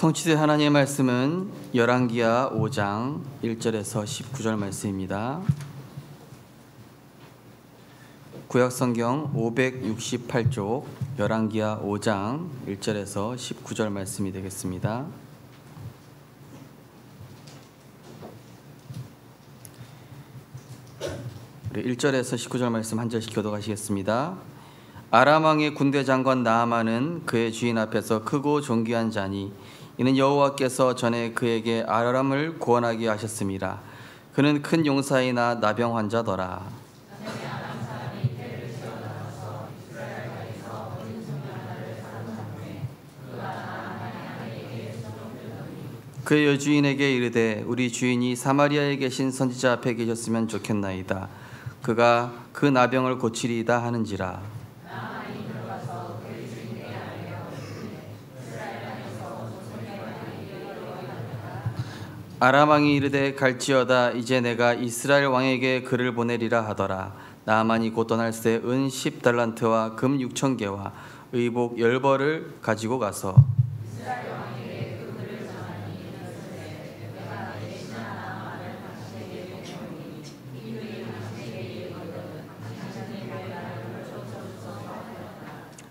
성취된 하나님의 말씀은 열왕기하 5장 1절에서 19절 말씀입니다. 구약성경 568쪽 열왕기하 5장 1절에서 19절 말씀이 되겠습니다. 우리 1절에서 19절 말씀 한 절씩 교독하시겠습니다. 아람 왕의 군대 장관 나아만은 그의 주인 앞에서 크고 존귀한 자니 이는 여호와께서 전에 그에게 아람을 구원하게 하셨음이라. 그는 큰 용사이나 나병 환자더라. 그 여주인에게 이르되 우리 주인이 사마리아에 계신 선지자 앞에 계셨으면 좋겠나이다. 그가 그 나병을 고치리이다 하는지라. 아람 왕이 이르되 갈지어다. 이제 내가 이스라엘 왕에게 글을 보내리라 하더라. 나아만이 곧 떠날새 은 10달란트와 금 6,000개와 의복 10벌을 가지고 가서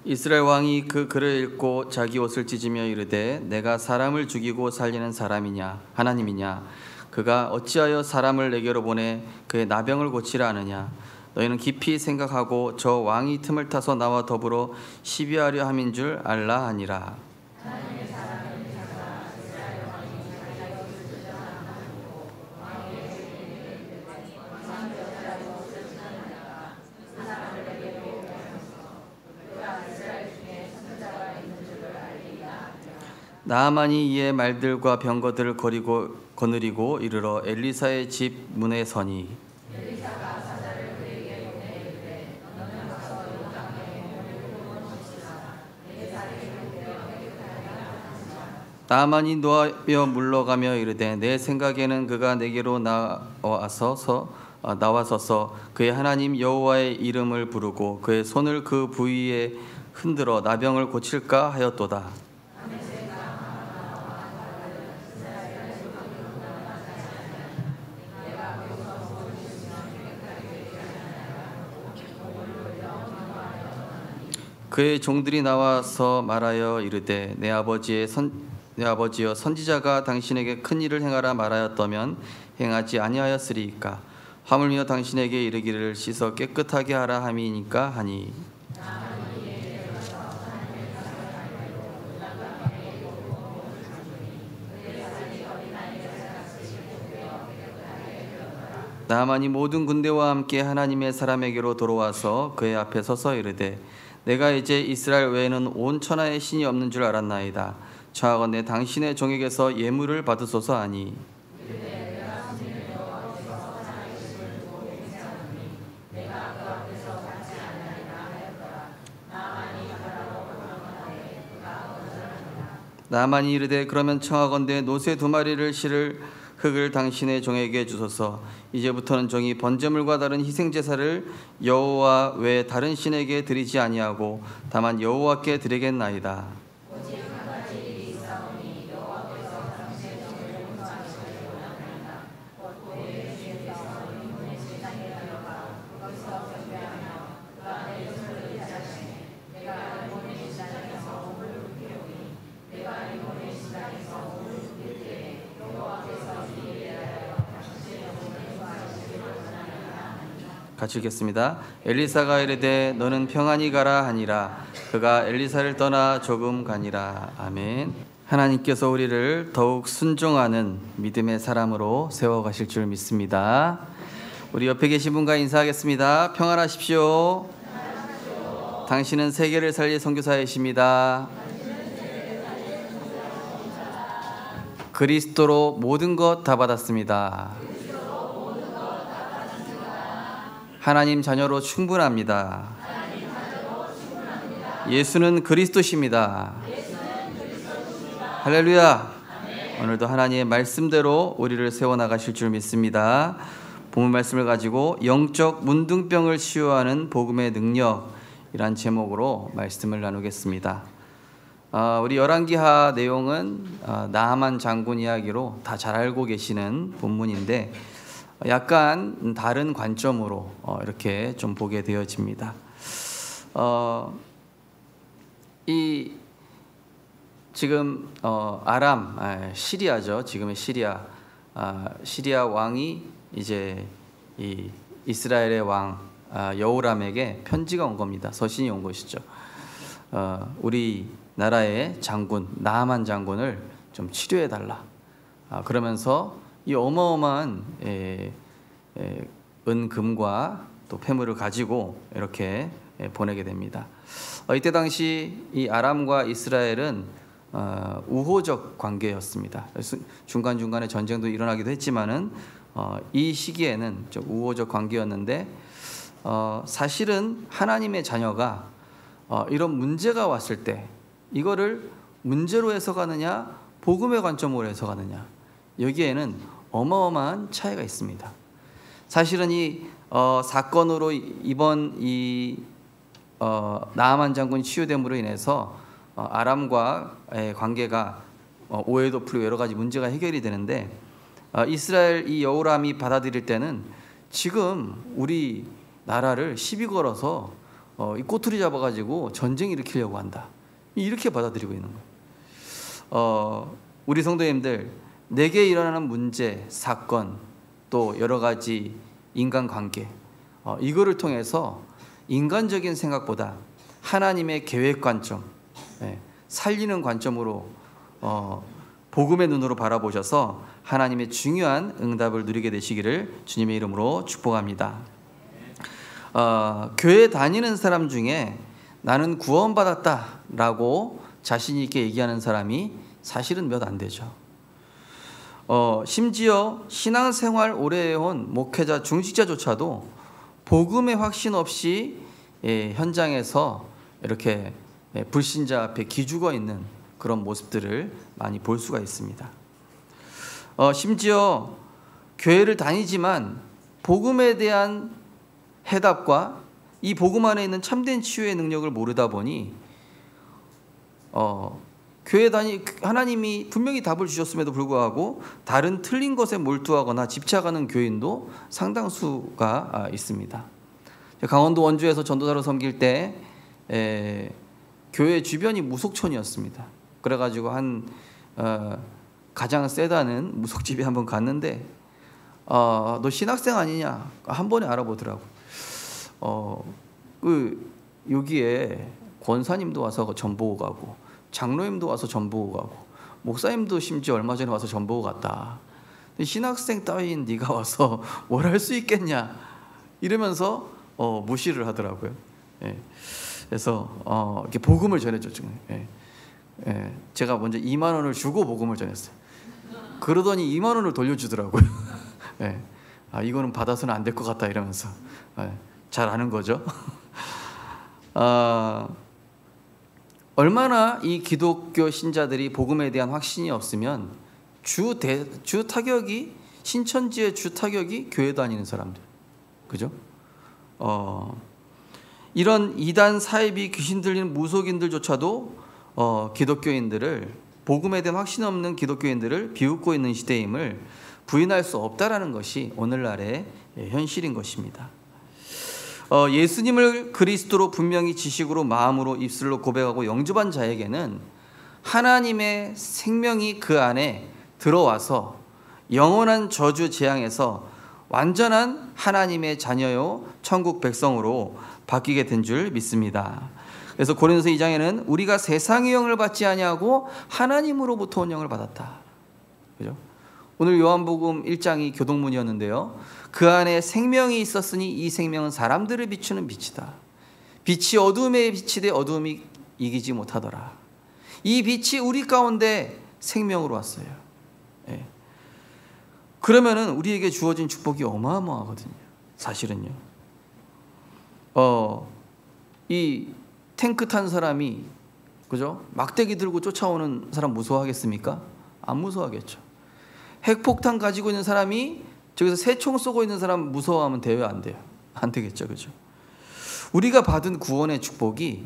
이스라엘 왕이 그 글을 읽고 자기 옷을 찢으며 이르되 내가 사람을 죽이고 살리는 사람이냐 하나님이냐. 그가 어찌하여 사람을 내게로 보내 그의 나병을 고치라 하느냐. 너희는 깊이 생각하고 저 왕이 틈을 타서 나와 더불어 시비하려 함인 줄 알라 하니라. 나아만이 이에 말들과 병거들을 거느리고 이르러 엘리사의 집 문에 서니 나아만이 노하며 물러가며 이르되 내 생각에는 그가 내게로 나와서서 그의 하나님 여호와의 이름을 부르고 그의 손을 그 부위에 흔들어 나병을 고칠까 하였도다. 그의 종들이 나와서 말하여 이르되 내 아버지여 선지자가 당신에게 큰 일을 행하라 말하였다면 행하지 아니하였으리이까. 하물며 당신에게 이르기를 씻어 깨끗하게 하라 함이니까 하니. 나아만이 모든 군대와 함께 하나님의 사람에게로 돌아와서 그의 앞에 서서 이르되 내가 이제 이스라엘 외에는 온 천하에 신이 없는 줄 알았나이다. 청하건대 당신의 종에게서 예물을 받으소서 하니. 나아만이 이르되 그러면 청하건대 노새 2마리를 실을 흙을 당신의 종에게 주소서. 이제부터는 종이 번제물과 다른 희생제사를 여호와 외 다른 신에게 드리지 아니하고 다만 여호와께 드리겠나이다. 같이 읽겠습니다. 엘리사가 이르되 너는 평안히 가라 하니라. 그가 엘리사를 떠나 조금 가니라. 아멘. 하나님께서 우리를 더욱 순종하는 믿음의 사람으로 세워가실 줄 믿습니다. 우리 옆에 계신 분과 인사하겠습니다. 평안하십시오. 당신은 세계를 살릴 선교사이십니다. 그리스도로 모든 것 다 받았습니다. 하나님 자녀로 충분합니다. 예수는 그리스도십니다. 할렐루야. 오늘도 하나님의 말씀대로 우리를 세워나가실 줄 믿습니다. 본문 말씀을 가지고 영적 문둥병을 치유하는 복음의 능력이란 제목으로 말씀을 나누겠습니다. 우리 열왕기하 내용은 나하만 장군 이야기로 다 잘 알고 계시는 본문인데 약간 다른 관점으로 이렇게 좀 보게 되어집니다. 이 지금 시리아죠. 지금의 시리아 왕이 이제 이 이스라엘의 왕 여호람에게 편지가 온 겁니다. 서신이 온 것이죠. 우리 나라의 장군 나하만 장군을 좀 치료해 달라. 그러면서 이 어마어마한 은금과 또 폐물을 가지고 이렇게 보내게 됩니다. 이때 당시 이 아람과 이스라엘은 우호적 관계였습니다. 중간중간에 전쟁도 일어나기도 했지만은 이 시기에는 좀 우호적 관계였는데 사실은 하나님의 자녀가 이런 문제가 왔을 때 이거를 문제로 해석하느냐 복음의 관점으로 해석하느냐 여기에는 어마어마한 차이가 있습니다. 사실은 이 사건으로 이번 나하만 장군이 치유됨으로 인해서 아람과의 관계가 오해도 풀리고 여러 가지 문제가 해결이 되는데 이스라엘 이 여호람이 받아들일 때는 지금 우리 나라를 시비 걸어서 이 꼬투리 잡아가지고 전쟁 일으키려고 한다. 이렇게 받아들이고 있는 거예요. 우리 성도님들 내게 일어나는 문제, 사건 또 여러 가지 인간관계 이거를 통해서 인간적인 생각보다 하나님의 계획 관점, 살리는 관점으로 복음의 눈으로 바라보셔서 하나님의 중요한 응답을 누리게 되시기를 주님의 이름으로 축복합니다. 교회 다니는 사람 중에 나는 구원받았다라고 자신 있게 얘기하는 사람이 사실은 몇 안 되죠. 심지어 신앙생활 오래 해온 목회자, 중직자조차도 복음의 확신 없이 현장에서 이렇게 불신자 앞에 기죽어 있는 그런 모습들을 많이 볼 수가 있습니다. 심지어 교회를 다니지만 복음에 대한 해답과 이 복음 안에 있는 참된 치유의 능력을 모르다 보니 하나님이 분명히 답을 주셨음에도 불구하고 다른 틀린 것에 몰두하거나 집착하는 교인도 상당수가 있습니다. 강원도 원주에서 전도사로 섬길 때 교회 주변이 무속촌이었습니다. 그래가지고 가장 세다는 무속집에 한번 갔는데 너 신학생 아니냐? 한 번에 알아보더라고. 여기에 권사님도 와서 전보고 가고 장로님도 와서 전보고 가고 목사님도 심지어 얼마 전에 와서 전보고 갔다. 신학생 따윈 네가 와서 뭘 할 수 있겠냐 이러면서 무시를 하더라고요. 그래서 이렇게 복음을 전해줬죠. 제가 먼저 2만 원을 주고 복음을 전했어요. 그러더니 2만 원을 돌려주더라고요. 이거는 받아서는 안 될 것 같다 이러면서 잘 아는 거죠. 얼마나 이 기독교 신자들이 복음에 대한 확신이 없으면 주 타격이 신천지의 주 타격이 교회 다니는 사람들, 그죠? 이런 이단 사이비 귀신 들리는 무속인들조차도 기독교인들을 복음에 대한 확신 없는 기독교인들을 비웃고 있는 시대임을 부인할 수 없다라는 것이 오늘날의 현실인 것입니다. 예수님을 그리스도로 분명히 지식으로 마음으로 입술로 고백하고 영접한 자에게는 하나님의 생명이 그 안에 들어와서 영원한 저주 재앙에서 완전한 하나님의 자녀요 천국 백성으로 바뀌게 된 줄 믿습니다. 그래서 고린도서 2장에는 우리가 세상의 영을 받지 아니하고 하나님으로부터 온 영을 받았다. 그죠? 오늘 요한복음 1장이 교동문이었는데요. 그 안에 생명이 있었으니 이 생명은 사람들을 비추는 빛이다. 빛이 어두움에 비치되 어두움이 이기지 못하더라. 이 빛이 우리 가운데 생명으로 왔어요. 그러면은 우리에게 주어진 축복이 어마어마하거든요. 사실은요. 이 탱크 탄 사람이 그죠? 막대기 들고 쫓아오는 사람 무서워하겠습니까? 안 무서워하겠죠. 핵폭탄 가지고 있는 사람이 저기서 새총 쏘고 있는 사람 무서워하면 돼요? 안 돼요? 안 되겠죠. 그죠? 우리가 받은 구원의 축복이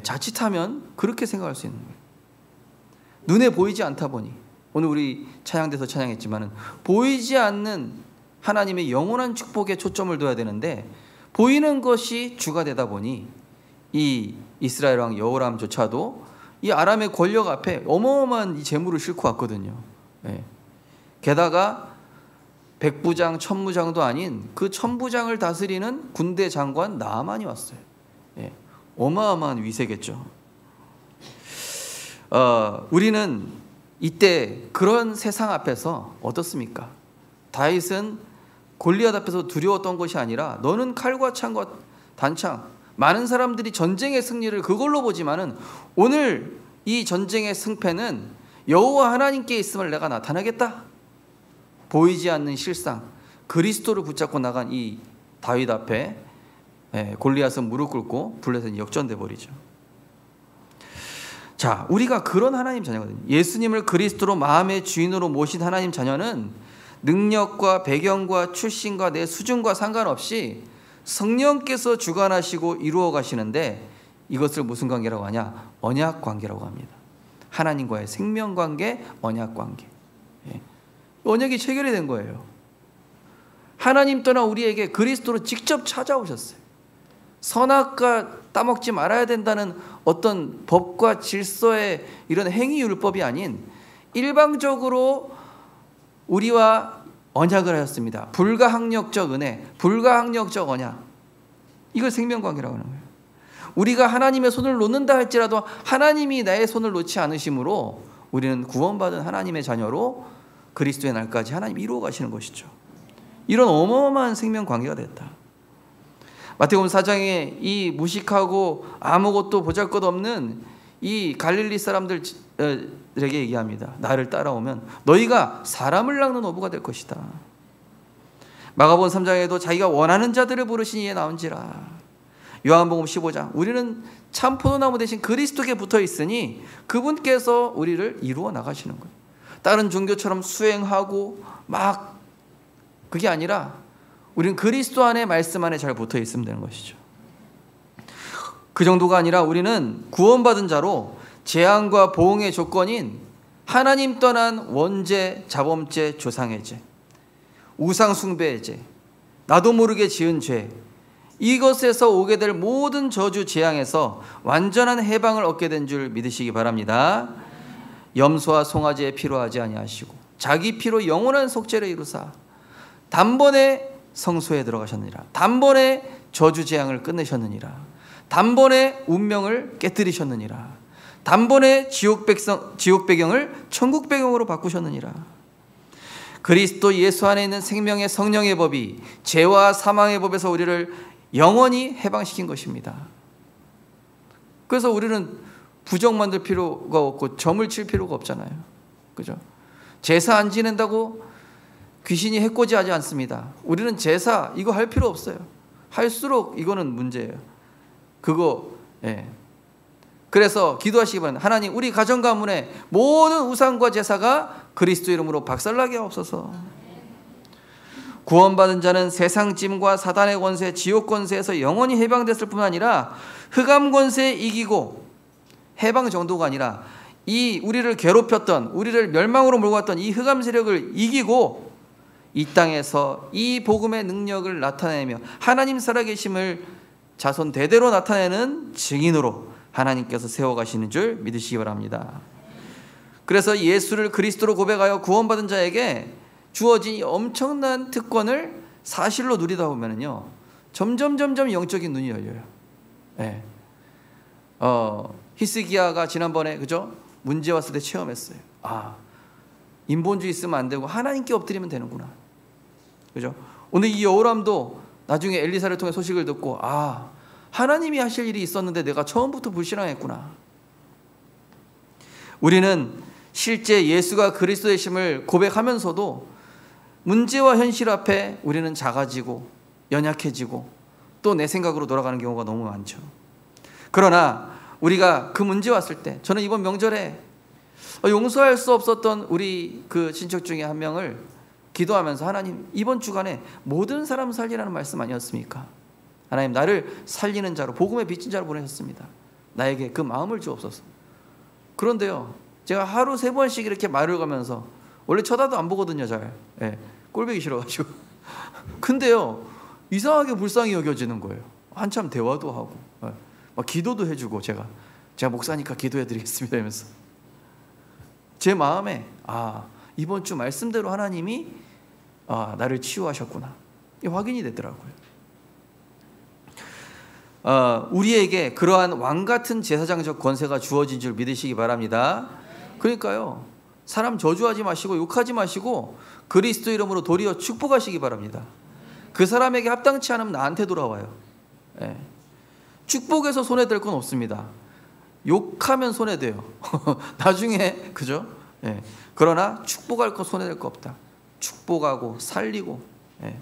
자칫하면 그렇게 생각할 수 있는 거예요. 눈에 보이지 않다 보니, 오늘 우리 찬양대에서 찬양했지만은 보이지 않는 하나님의 영원한 축복에 초점을 둬야 되는데 보이는 것이 주가 되다 보니 이 이스라엘 왕 여호람조차도 이 아람의 권력 앞에 어마어마한 이 재물을 싣고 왔거든요. 예. 게다가 백부장, 천부장도 아닌 그 천부장을 다스리는 군대 장관 나아만이 왔어요. 예. 어마어마한 위세겠죠. 우리는 이때 그런 세상 앞에서 어떻습니까? 다윗은 골리앗 앞에서 두려웠던 것이 아니라 너는 칼과 창과 단창, 많은 사람들이 전쟁의 승리를 그걸로 보지만은 오늘 이 전쟁의 승패는 여호와 하나님께 있음을 내가 나타내겠다. 보이지 않는 실상, 그리스도를 붙잡고 나간 이 다윗 앞에 골리앗은 무릎 꿇고 블레셋은 역전돼 버리죠. 자, 우리가 그런 하나님 자녀거든요. 예수님을 그리스도로 마음의 주인으로 모신 하나님 자녀는 능력과 배경과 출신과 내 수준과 상관없이 성령께서 주관하시고 이루어 가시는데 이것을 무슨 관계라고 하냐? 언약 관계라고 합니다. 하나님과의 생명 관계, 언약 관계. 언약이 체결이 된 거예요. 하나님 떠나 우리에게 그리스도로 직접 찾아오셨어요. 선악과 따먹지 말아야 된다는 어떤 법과 질서의 이런 행위율법이 아닌 일방적으로 우리와 언약을 하였습니다. 불가항력적 은혜, 불가항력적 언약. 이걸 생명관계라고 하는 거예요. 우리가 하나님의 손을 놓는다 할지라도 하나님이 나의 손을 놓지 않으심으로 우리는 구원받은 하나님의 자녀로 그리스도의 날까지 하나님이 이루어 가시는 것이죠. 이런 어마어마한 생명관계가 됐다. 마태복음 4장에 이 무식하고 아무것도 보잘것없는 이 갈릴리 사람들에게 얘기합니다. 나를 따라오면 너희가 사람을 낚는 어부가 될 것이다. 마가복음 3장에도 자기가 원하는 자들을 부르시니 이에 나온지라. 요한복음 15장 우리는 참 포도나무 대신 그리스도께 붙어 있으니 그분께서 우리를 이루어 나가시는 거예요. 다른 종교처럼 수행하고 막 그게 아니라 우리는 그리스도 안에 말씀 안에 잘 붙어 있으면 되는 것이죠. 그 정도가 아니라 우리는 구원받은 자로 재앙과 보응의 조건인 하나님 떠난 원죄, 자범죄, 조상의 죄, 우상 숭배의 죄, 나도 모르게 지은 죄, 이것에서 오게 될 모든 저주 재앙에서 완전한 해방을 얻게 된 줄 믿으시기 바랍니다. 염소와 송아지의 피로 하지 아니하시고 자기 피로 영원한 속죄를 이루사 단번에 성소에 들어가셨느니라. 단번에 저주 재앙을 끝내셨느니라. 단번에 운명을 깨뜨리셨느니라. 단번에 지옥 배경을 천국 배경으로 바꾸셨느니라. 그리스도 예수 안에 있는 생명의 성령의 법이 죄와 사망의 법에서 우리를 영원히 해방시킨 것입니다. 그래서 우리는 부정 만들 필요가 없고 점을 칠 필요가 없잖아요. 그죠? 제사 안 지낸다고 귀신이 해코지하지 않습니다. 우리는 제사 이거 할 필요 없어요. 할수록 이거는 문제예요. 그거 그래서 기도하시기 바랍니다. 하나님, 우리 가정 가문의 모든 우상과 제사가 그리스도 이름으로 박살나게 하옵소서. 구원받은 자는 세상 짐과 사단의 권세, 지옥 권세에서 영원히 해방됐을 뿐 아니라 흑암 권세에 이기고, 해방 정도가 아니라 이 우리를 괴롭혔던, 우리를 멸망으로 몰고 갔던 이 흑암 세력을 이기고 이 땅에서 이 복음의 능력을 나타내며 하나님 살아계심을 자손 대대로 나타내는 증인으로 하나님께서 세워가시는 줄 믿으시기 바랍니다. 그래서 예수를 그리스도로 고백하여 구원받은 자에게 주어진 이 엄청난 특권을 사실로 누리다 보면요, 점점 영적인 눈이 열려요. 히스기야가 지난번에 그죠? 문제 왔을 때 체험했어요. 아, 인본주의 있으면 안 되고 하나님께 엎드리면 되는구나. 그죠? 오늘 이 여호람도 나중에 엘리사를 통해 소식을 듣고, 아, 하나님이 하실 일이 있었는데 내가 처음부터 불신앙했구나. 우리는 실제 예수가 그리스도의 심을 고백하면서도 문제와 현실 앞에 우리는 작아지고 연약해지고 또 내 생각으로 돌아가는 경우가 너무 많죠. 그러나 우리가 그 문제 왔을 때, 저는 이번 명절에 용서할 수 없었던 우리 그 친척 중에 한 명을 기도하면서, 하나님, 이번 주간에 모든 사람 살리라는 말씀 아니었습니까? 하나님, 나를 살리는 자로, 복음의 빚진 자로 보내셨습니다. 나에게 그 마음을 주옵소서. 그런데요, 제가 하루 3번씩 이렇게 말을 가면서, 원래 쳐다도 안 보거든요, 잘. 예, 꼴보기 싫어가지고. 근데요, 이상하게 불쌍히 여겨지는 거예요. 한참 대화도 하고, 예, 막 기도도 해주고, 제가 목사니까 기도해드리겠습니다 하면서 제 마음에 이번 주 말씀대로 하나님이 나를 치유하셨구나, 이게 확인이 되더라고요. 우리에게 그러한 왕같은 제사장적 권세가 주어진 줄 믿으시기 바랍니다. 그러니까요, 사람 저주하지 마시고 욕하지 마시고 그리스도 이름으로 도리어 축복하시기 바랍니다. 그 사람에게 합당치 않으면 나한테 돌아와요. 예. 축복에서 손해될 건 없습니다. 욕하면 손해돼요. 나중에, 그죠? 예. 그러나 축복할 거 손해될 거 없다. 축복하고 살리고. 예.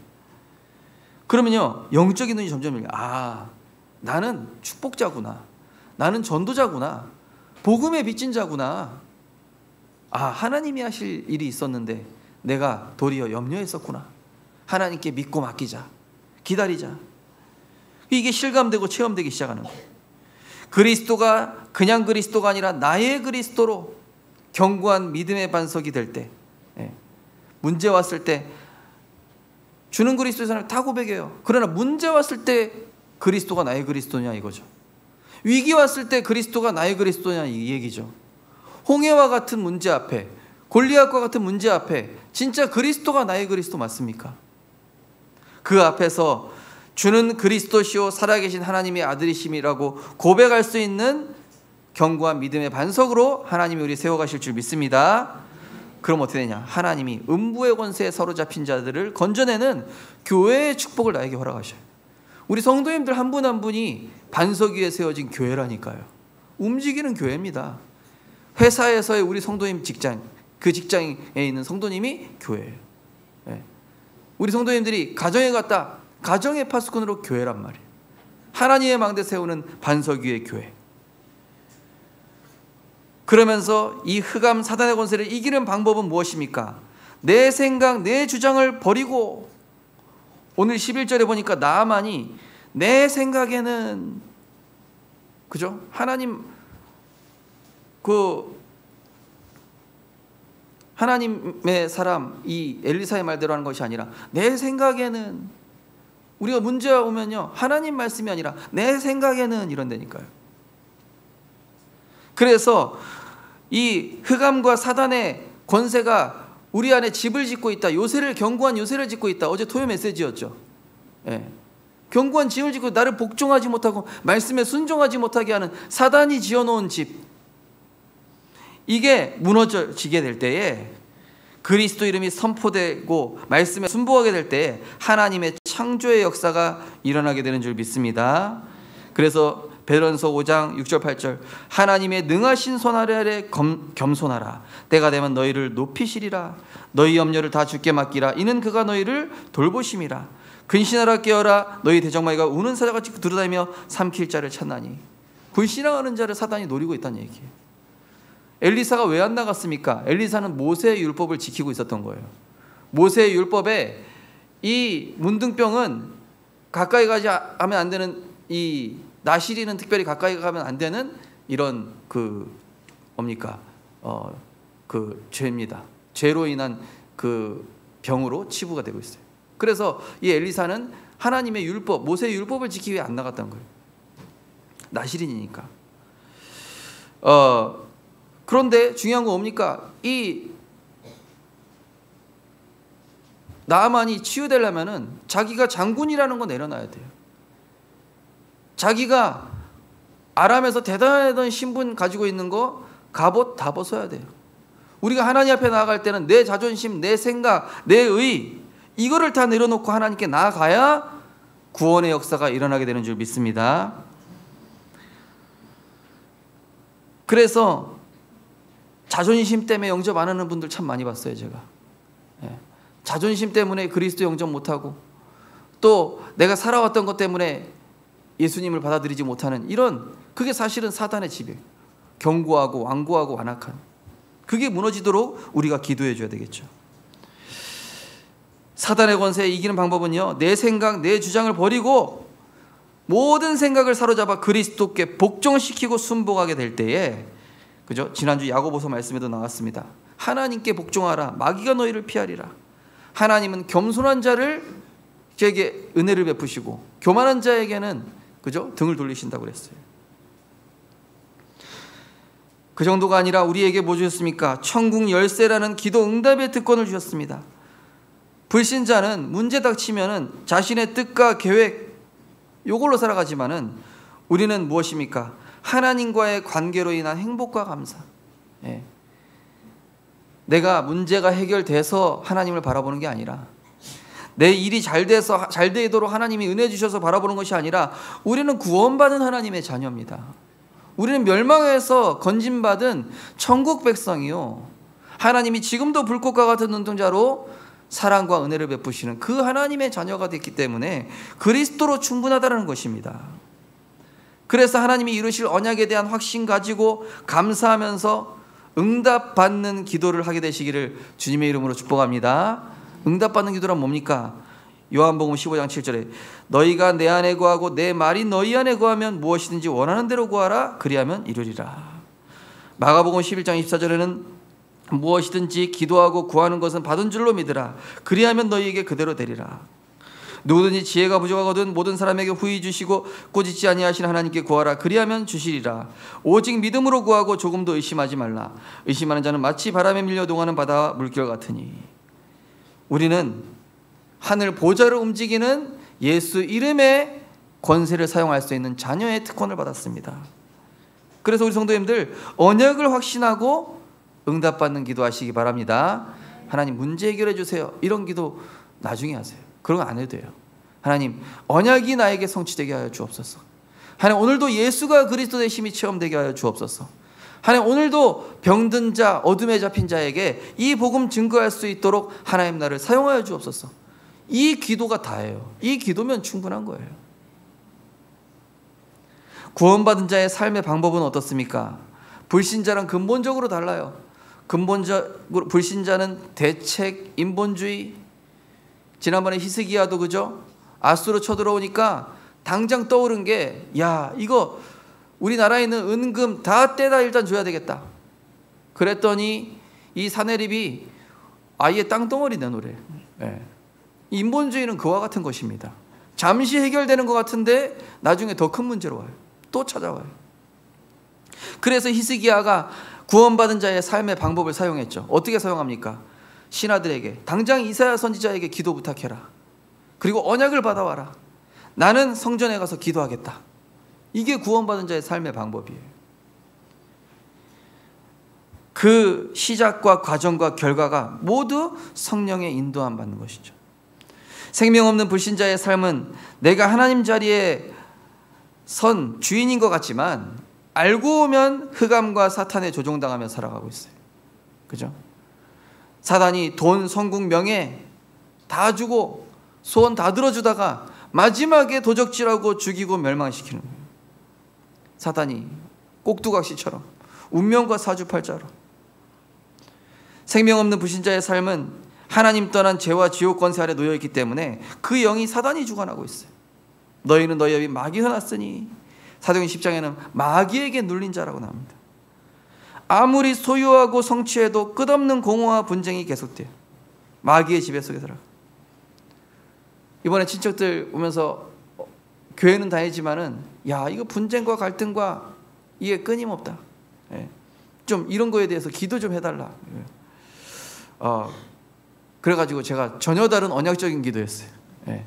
그러면요, 영적인 눈이 점점 열려. 나는 축복자구나, 나는 전도자구나, 복음의 빚진 자구나, 하나님이 하실 일이 있었는데 내가 도리어 염려했었구나, 하나님께 믿고 맡기자, 기다리자. 이게 실감되고 체험되기 시작하는 거예요. 그리스도가 그냥 그리스도가 아니라 나의 그리스도로 견고한 믿음의 반석이 될 때, 문제 왔을 때 주는 그리스도의 사람을 다 고백해요. 그러나 문제 왔을 때 그리스도가 나의 그리스도냐 이거죠. 위기 왔을 때 그리스도가 나의 그리스도냐 이 얘기죠. 홍해와 같은 문제 앞에, 골리앗과 같은 문제 앞에 진짜 그리스도가 나의 그리스도 맞습니까? 그 앞에서 주는 그리스도시요 살아계신 하나님의 아들이심이라고 고백할 수 있는 견고한 믿음의 반석으로 하나님이 우리 세워가실 줄 믿습니다. 그럼 어떻게 되냐? 하나님이 음부의 권세에 사로잡힌 자들을 건져내는 교회의 축복을 나에게 허락하셔요. 우리 성도님들 한 분 한 분이 반석 위에 세워진 교회라니까요. 움직이는 교회입니다. 회사에서의 우리 성도님 직장, 그 직장에 있는 성도님이 교회예요. 우리 성도님들이 가정에 갔다, 가정의 파수꾼으로 교회란 말이에요. 하나님의 망대 세우는 반석 위의 교회. 그러면서 이 흑암 사단의 권세를 이기는 방법은 무엇입니까? 내 생각, 내 주장을 버리고, 오늘 11절에 보니까 나아만이 내 생각에는, 그죠? 하나님의 사람 이 엘리사의 말대로 하는 것이 아니라 내 생각에는, 우리가 문제가 오면요, 하나님 말씀이 아니라 내 생각에는 이런다니까요. 그래서 이 흑암과 사단의 권세가 우리 안에 집을 짓고 있다, 견고한 요새를 짓고 있다. 어제 토요 메시지였죠. 견고한 집을 짓고 나를 복종하지 못하고 말씀에 순종하지 못하게 하는 사단이 지어놓은 집, 이게 무너지게 될 때에 그리스도 이름이 선포되고 말씀에 순복하게 될 때에 하나님의 창조의 역사가 일어나게 되는 줄 믿습니다. 그래서 베드로전서 5장 6절 8절 하나님의 능하신 손 아래 겸손하라. 때가 되면 너희를 높이시리라. 너희 염려를 다 주께 맡기라. 이는 그가 너희를 돌보심이라. 근신하라 깨어라. 너희 대적마귀가 우는 사자같이 두루다니며 삼킬 자를 찾나니. 불신앙하는 자를 사단이 노리고 있다는 얘기예요. 엘리사가 왜 안 나갔습니까? 엘리사는 모세의 율법을 지키고 있었던 거예요. 모세의 율법에 이 문둥병은 가까이 가지 하면 안 되는, 이 나시리는 특별히 가까이 가면 안 되는 이런 죄입니다. 죄로 인한 그 병으로 치부가 되고 있어요. 그래서 이 엘리사는 하나님의 율법, 모세의 율법을 지키기 위해 안 나갔던 거예요. 나시린이니까. 그런데 중요한 건 뭡니까? 이 나아만이 치유되려면은 자기가 장군이라는 거 내려놔야 돼요. 자기가 아람에서 대단하던 신분 가지고 있는 거, 갑옷 다 벗어야 돼요. 우리가 하나님 앞에 나아갈 때는 내 자존심, 내 생각, 내 의, 이거를 다 내려놓고 하나님께 나아가야 구원의 역사가 일어나게 되는 줄 믿습니다. 그래서 자존심 때문에 영접 안 하는 분들 참 많이 봤어요, 제가. 자존심 때문에 그리스도 영접 못하고, 또 내가 살아왔던 것 때문에 예수님을 받아들이지 못하는 그게 사실은 사단의 집이에요. 견고하고 완고하고 완악한. 그게 무너지도록 우리가 기도해 줘야 되겠죠. 사단의 권세에 이기는 방법은요, 내 생각, 내 주장을 버리고 모든 생각을 사로잡아 그리스도께 복종시키고 순복하게 될 때에 그죠? 지난주 야고보서 말씀에도 나왔습니다. 하나님께 복종하라. 마귀가 너희를 피하리라. 하나님은 겸손한 자를 에게 은혜를 베푸시고 교만한 자에게는 그죠? 등을 돌리신다고 그랬어요. 그 정도가 아니라 우리에게 뭐 주셨습니까? 천국 열쇠라는 기도 응답의 특권을 주셨습니다. 불신자는 문제 닥치면은 자신의 뜻과 계획 이걸로 살아가지만은 우리는 무엇입니까? 하나님과의 관계로 인한 행복과 감사. 예. 내가 문제가 해결돼서 하나님을 바라보는 게 아니라 내 일이 잘 되도록 하나님이 은혜 주셔서 바라보는 것이 아니라 우리는 구원받은 하나님의 자녀입니다. 우리는 멸망에서 건진받은 천국 백성이요. 하나님이 지금도 불꽃과 같은 눈동자로 사랑과 은혜를 베푸시는 그 하나님의 자녀가 됐기 때문에 그리스도로 충분하다는 것입니다. 그래서 하나님이 이루실 언약에 대한 확신 가지고 감사하면서 응답받는 기도를 하게 되시기를 주님의 이름으로 축복합니다. 응답받는 기도란 뭡니까? 요한복음 15장 7절에 너희가 내 안에 거하고 내 말이 너희 안에 거하면 무엇이든지 원하는 대로 구하라 그리하면 이루리라. 마가복음 11장 24절에는 무엇이든지 기도하고 구하는 것은 받은 줄로 믿으라 그리하면 너희에게 그대로 되리라. 누구든지 지혜가 부족하거든 모든 사람에게 후히 주시고 꾸짖지 아니하시는 하나님께 구하라 그리하면 주시리라. 오직 믿음으로 구하고 조금도 의심하지 말라. 의심하는 자는 마치 바람에 밀려 동하는 바다 물결 같으니. 우리는 하늘 보좌를 움직이는 예수 이름의 권세를 사용할 수 있는 자녀의 특권을 받았습니다. 그래서 우리 성도님들 언약을 확신하고 응답받는 기도하시기 바랍니다. 하나님 문제 해결해 주세요. 이런 기도 나중에 하세요. 그런 거 안 해도 돼요. 하나님 언약이 나에게 성취되게 하여 주옵소서. 하나님 오늘도 예수가 그리스도의 힘이 체험되게 하여 주옵소서. 하나님 오늘도 병든 자 어둠에 잡힌 자에게 이 복음 증거할 수 있도록 하나님 나를 사용하여 주옵소서. 이 기도가 다예요. 이 기도면 충분한 거예요. 구원받은 자의 삶의 방법은 어떻습니까? 불신자랑 근본적으로 달라요. 근본적으로 불신자는 대책 인본주의. 지난번에 히스기야도 그죠? 아수르 쳐들어오니까 당장 떠오른 게 야 이거 우리나라에 있는 은금 다 떼다 일단 줘야 되겠다. 그랬더니 이 사내립이 아예 땅덩어리 내놓으래. 네. 인본주의는 그와 같은 것입니다. 잠시 해결되는 것 같은데 나중에 더 큰 문제로 와요. 또 찾아와요. 그래서 히스기야가 구원받은 자의 삶의 방법을 사용했죠. 어떻게 사용합니까? 신하들에게 당장 이사야 선지자에게 기도 부탁해라. 그리고 언약을 받아와라. 나는 성전에 가서 기도하겠다. 이게 구원받은 자의 삶의 방법이에요. 그 시작과 과정과 결과가 모두 성령의 인도함 받는 것이죠. 생명 없는 불신자의 삶은 내가 하나님 자리에 선 주인인 것 같지만 알고 보면 흑암과 사탄에 조종당하며 살아가고 있어요. 그죠? 사단이 돈, 성국, 명예 다 주고 소원 다 들어주다가 마지막에 도적질하고 죽이고 멸망시키는 거예요. 사단이 꼭두각시처럼 운명과 사주팔자로. 생명 없는 불신자의 삶은 하나님 떠난 죄와 지옥 권세 아래 놓여있기 때문에 그 영이 사단이 주관하고 있어요. 너희는 너희 앞에 마귀가 났으니 사도행 10장에는 마귀에게 눌린 자라고 나옵니다. 아무리 소유하고 성취해도 끝없는 공허와 분쟁이 계속돼요. 마귀의 지배 속에 살아. 이번에 친척들 오면서 교회는 다니지만은 야 이거 분쟁과 갈등과 이게 끊임없다. 예. 좀 이런 거에 대해서 기도 좀 해달라. 그래가지고 제가 전혀 다른 언약적인 기도였어요. 예.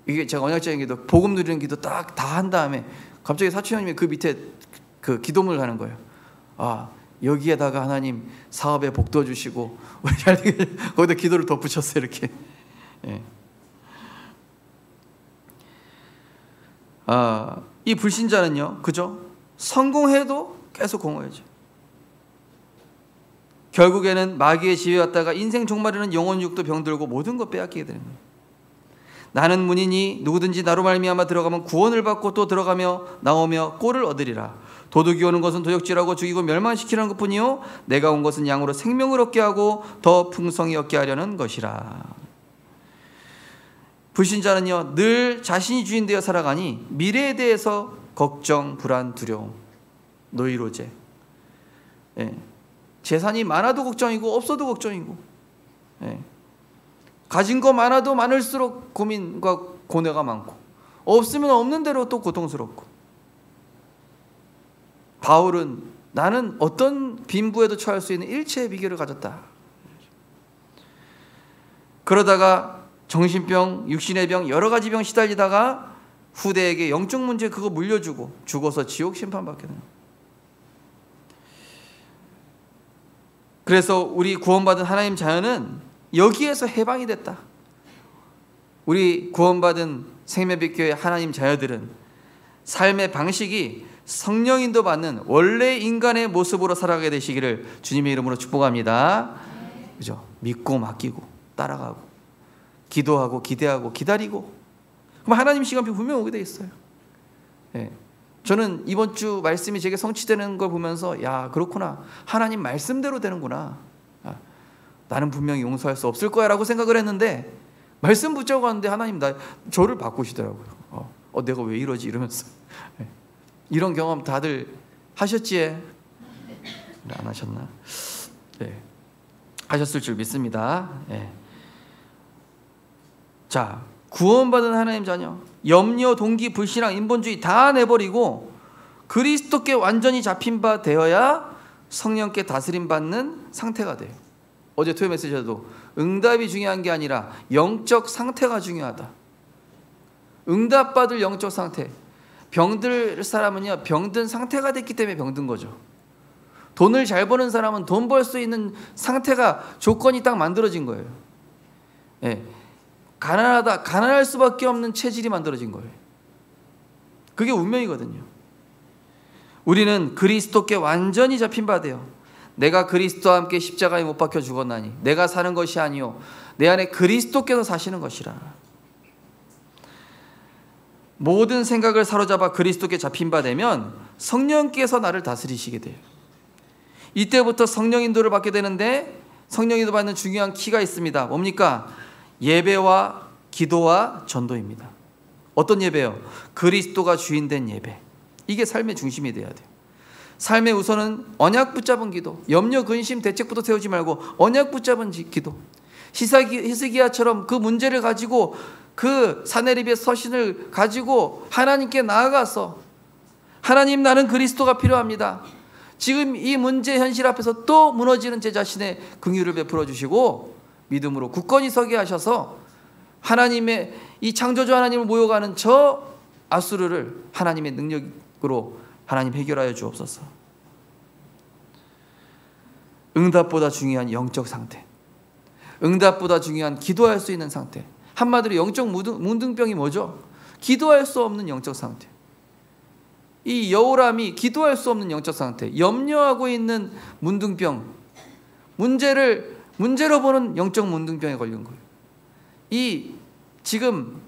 이게 제가 언약적인 기도, 복음 누리는 기도 딱 다 한 다음에 갑자기 사촌 형님이 그 밑에 그 기도문을 하는 거예요. 여기에다가 하나님 사업에 복도 주시고 거기다 기도를 덧붙였어요. 이렇게. 예. 이 불신자는요, 그죠? 성공해도 계속 공허해져. 결국에는 마귀의 지혜였다가 인생 종말에는 영혼육도 병들고 모든 것 빼앗기게 되는 거예요. 나는 문이니 누구든지 나로 말미암아 들어가면 구원을 받고 또 들어가며 나오며 꼴을 얻으리라. 도둑이 오는 것은 도적질하고 죽이고 멸망시키는 것뿐이요 내가 온 것은 양으로 생명을 얻게 하고 더 풍성히 얻게 하려는 것이라. 불신자는요 늘 자신이 주인 되어 살아가니 미래에 대해서 걱정, 불안, 두려움 노이로제. 예. 재산이 많아도 걱정이고 없어도 걱정이고, 예. 가진 거 많아도 많을수록 고민과 고뇌가 많고, 없으면 없는 대로 또 고통스럽고. 바울은 나는 어떤 빈부에도 처할 수 있는 일체의 비결을 가졌다. 그러다가 정신병, 육신의 병, 여러 가지 병 시달리다가 후대에게 영적 문제 그거 물려주고 죽어서 지옥 심판받게 되는 거예요. 그래서 우리 구원받은 하나님 자녀는 여기에서 해방이 됐다. 우리 구원받은 생명빛교회 하나님 자녀들은 삶의 방식이 성령인도 받는 원래 인간의 모습으로 살아가게 되시기를 주님의 이름으로 축복합니다. 그죠? 믿고 맡기고 따라가고 기도하고 기대하고 기다리고, 그럼 하나님 시간표 분명 오게 돼 있어요. 예. 저는 이번 주 말씀이 제게 성취되는 걸 보면서 야, 그렇구나, 하나님 말씀대로 되는구나, 나는 분명히 용서할 수 없을 거야 라고 생각을 했는데 말씀 붙잡고 갔는데 하나님 저를 바꾸시더라고요. 내가 왜 이러지 이러면서. 예. 이런 경험 다들 하셨지에? 안 하셨나? 네. 하셨을 줄 믿습니다. 네. 자, 구원받은 하나님 자녀, 염려, 동기, 불신앙, 인본주의 다 내버리고 그리스도께 완전히 잡힌 바 되어야 성령께 다스림 받는 상태가 돼요. 어제 토요 메시지에도 응답이 중요한 게 아니라 영적 상태가 중요하다. 응답받을 영적 상태. 병들 사람은요, 병든 상태가 됐기 때문에 병든 거죠. 돈을 잘 버는 사람은 돈 벌 수 있는 상태가, 조건이 딱 만들어진 거예요. 예. 가난할 수밖에 없는 체질이 만들어진 거예요. 그게 운명이거든요. 우리는 그리스도께 완전히 잡힌 바 되어 내가 그리스도와 함께 십자가에 못 박혀 죽었나니 내가 사는 것이 아니요 내 안에 그리스도께서 사시는 것이라. 모든 생각을 사로잡아 그리스도께 잡힌 바 되면 성령께서 나를 다스리시게 돼요. 이때부터 성령 인도를 받게 되는데, 성령 인도 받는 중요한 키가 있습니다. 뭡니까? 예배와 기도와 전도입니다. 어떤 예배요? 그리스도가 주인된 예배. 이게 삶의 중심이 돼야 돼요. 삶의 우선은 언약 붙잡은 기도, 염려, 근심, 대책부터 세우지 말고 언약 붙잡은 기도. 히스기야처럼 그 문제를 가지고, 그 사내립의 서신을 가지고 하나님께 나아가서 하나님, 나는 그리스도가 필요합니다. 지금 이 문제 현실 앞에서 또 무너지는 제 자신의 긍휼을 베풀어 주시고 믿음으로 굳건히 서게 하셔서 하나님의 이 창조주 하나님을 모여가는 저 아수르를 하나님의 능력으로 하나님 해결하여 주옵소서. 응답보다 중요한 영적 상태, 응답보다 중요한 기도할 수 있는 상태. 한마디로 영적 문둥병이 뭐죠? 기도할 수 없는 영적 상태. 이 여우람이 기도할 수 없는 영적 상태, 염려하고 있는 문둥병, 문제로 보는 영적 문둥병에 걸린 거예요. 이 지금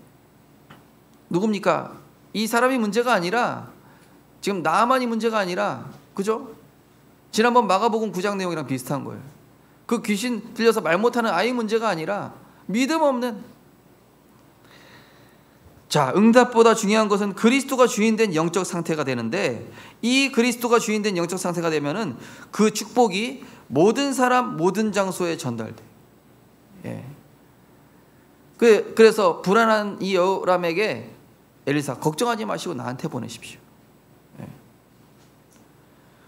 누굽니까? 이 사람이 문제가 아니라, 지금 나만이 문제가 아니라, 그죠? 지난번 마가복음 9장 내용이랑 비슷한 거예요. 그 귀신 들려서 말 못하는 아이 문제가 아니라 믿음 없는. 자, 응답보다 중요한 것은 그리스도가 주인된 영적 상태가 되는데, 이 그리스도가 주인된 영적 상태가 되면은 그 축복이 모든 사람, 모든 장소에 전달돼요. 예. 그래서 불안한 이 여람에게 엘리사, 걱정하지 마시고 나한테 보내십시오. 예.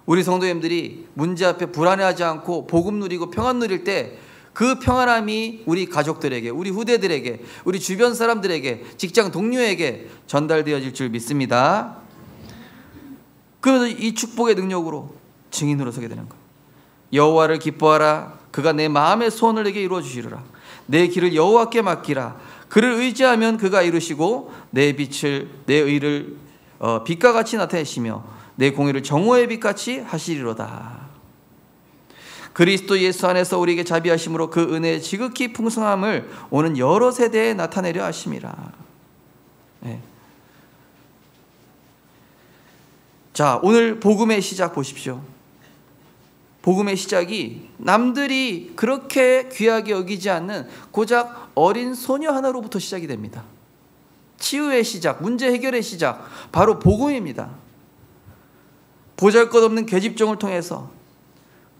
우리 성도님들이 문제 앞에 불안해하지 않고 복음 누리고 평안 누릴 때 그 평안함이 우리 가족들에게, 우리 후대들에게, 우리 주변 사람들에게, 직장 동료에게 전달되어질 줄 믿습니다. 그러면서 이 축복의 능력으로 증인으로 서게 되는 거예요. 여호와를 기뻐하라. 그가 내 마음의 소원을 내게 이루어 주시리라. 내 길을 여호와께 맡기라. 그를 의지하면 그가 이루시고 내 의를 빛과 같이 나타내시며 내 공의를 정오의 빛같이 하시리로다. 그리스도 예수 안에서 우리에게 자비하심으로 그 은혜의 지극히 풍성함을 오는 여러 세대에 나타내려 하심이라. 네. 자, 오늘 복음의 시작 보십시오. 복음의 시작이 남들이 그렇게 귀하게 여기지 않는 고작 어린 소녀 하나로부터 시작이 됩니다. 치유의 시작, 문제 해결의 시작, 바로 복음입니다. 보잘것없는 계집종을 통해서,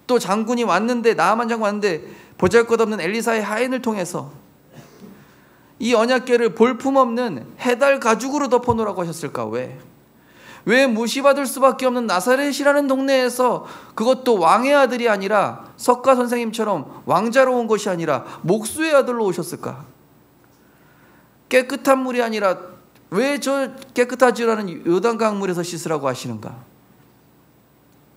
또 장군이 왔는데, 나아만 장군 왔는데 보잘것없는 엘리사의 하인을 통해서 이 언약궤를 볼품없는 해달 가죽으로 덮어놓으라고 하셨을까? 왜 무시받을 수밖에 없는 나사렛이라는 동네에서, 그것도 왕의 아들이 아니라 석가 선생님처럼 왕자로 온 것이 아니라 목수의 아들로 오셨을까? 깨끗한 물이 아니라 왜 저 깨끗하지 않은 요단강 물에서 씻으라고 하시는가?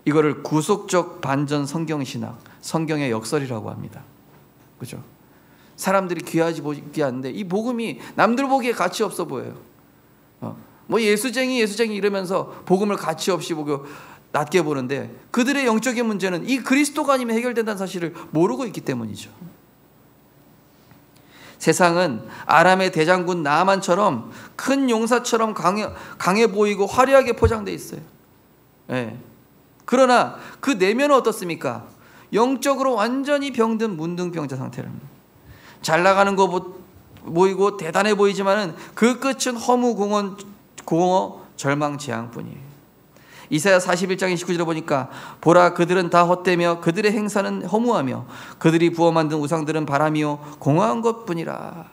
이거를 구속적 반전 성경신학, 성경의 역설이라고 합니다. 그죠? 사람들이 귀하지 보기 않는데 이 복음이 남들 보기에 가치 없어 보여요. 뭐 예수쟁이 이러면서 복음을 가치 없이 보고 낮게 보는데, 그들의 영적인 문제는 이 그리스도가 아니면 해결된다는 사실을 모르고 있기 때문이죠. 세상은 아람의 대장군 나아만처럼 큰 용사처럼 강해 보이고 화려하게 포장되어 있어요. 네. 그러나 그 내면은 어떻습니까? 영적으로 완전히 병든 문둥병자 상태랍니다. 잘 나가는 거 보이고 대단해 보이지만은 그 끝은 허무 공허 절망 재앙뿐이에요. 이사야 41장 29절에 보니까 보라, 그들은 다 헛되며 그들의 행사는 허무하며 그들이 부어 만든 우상들은 바람이요 공허한 것뿐이라.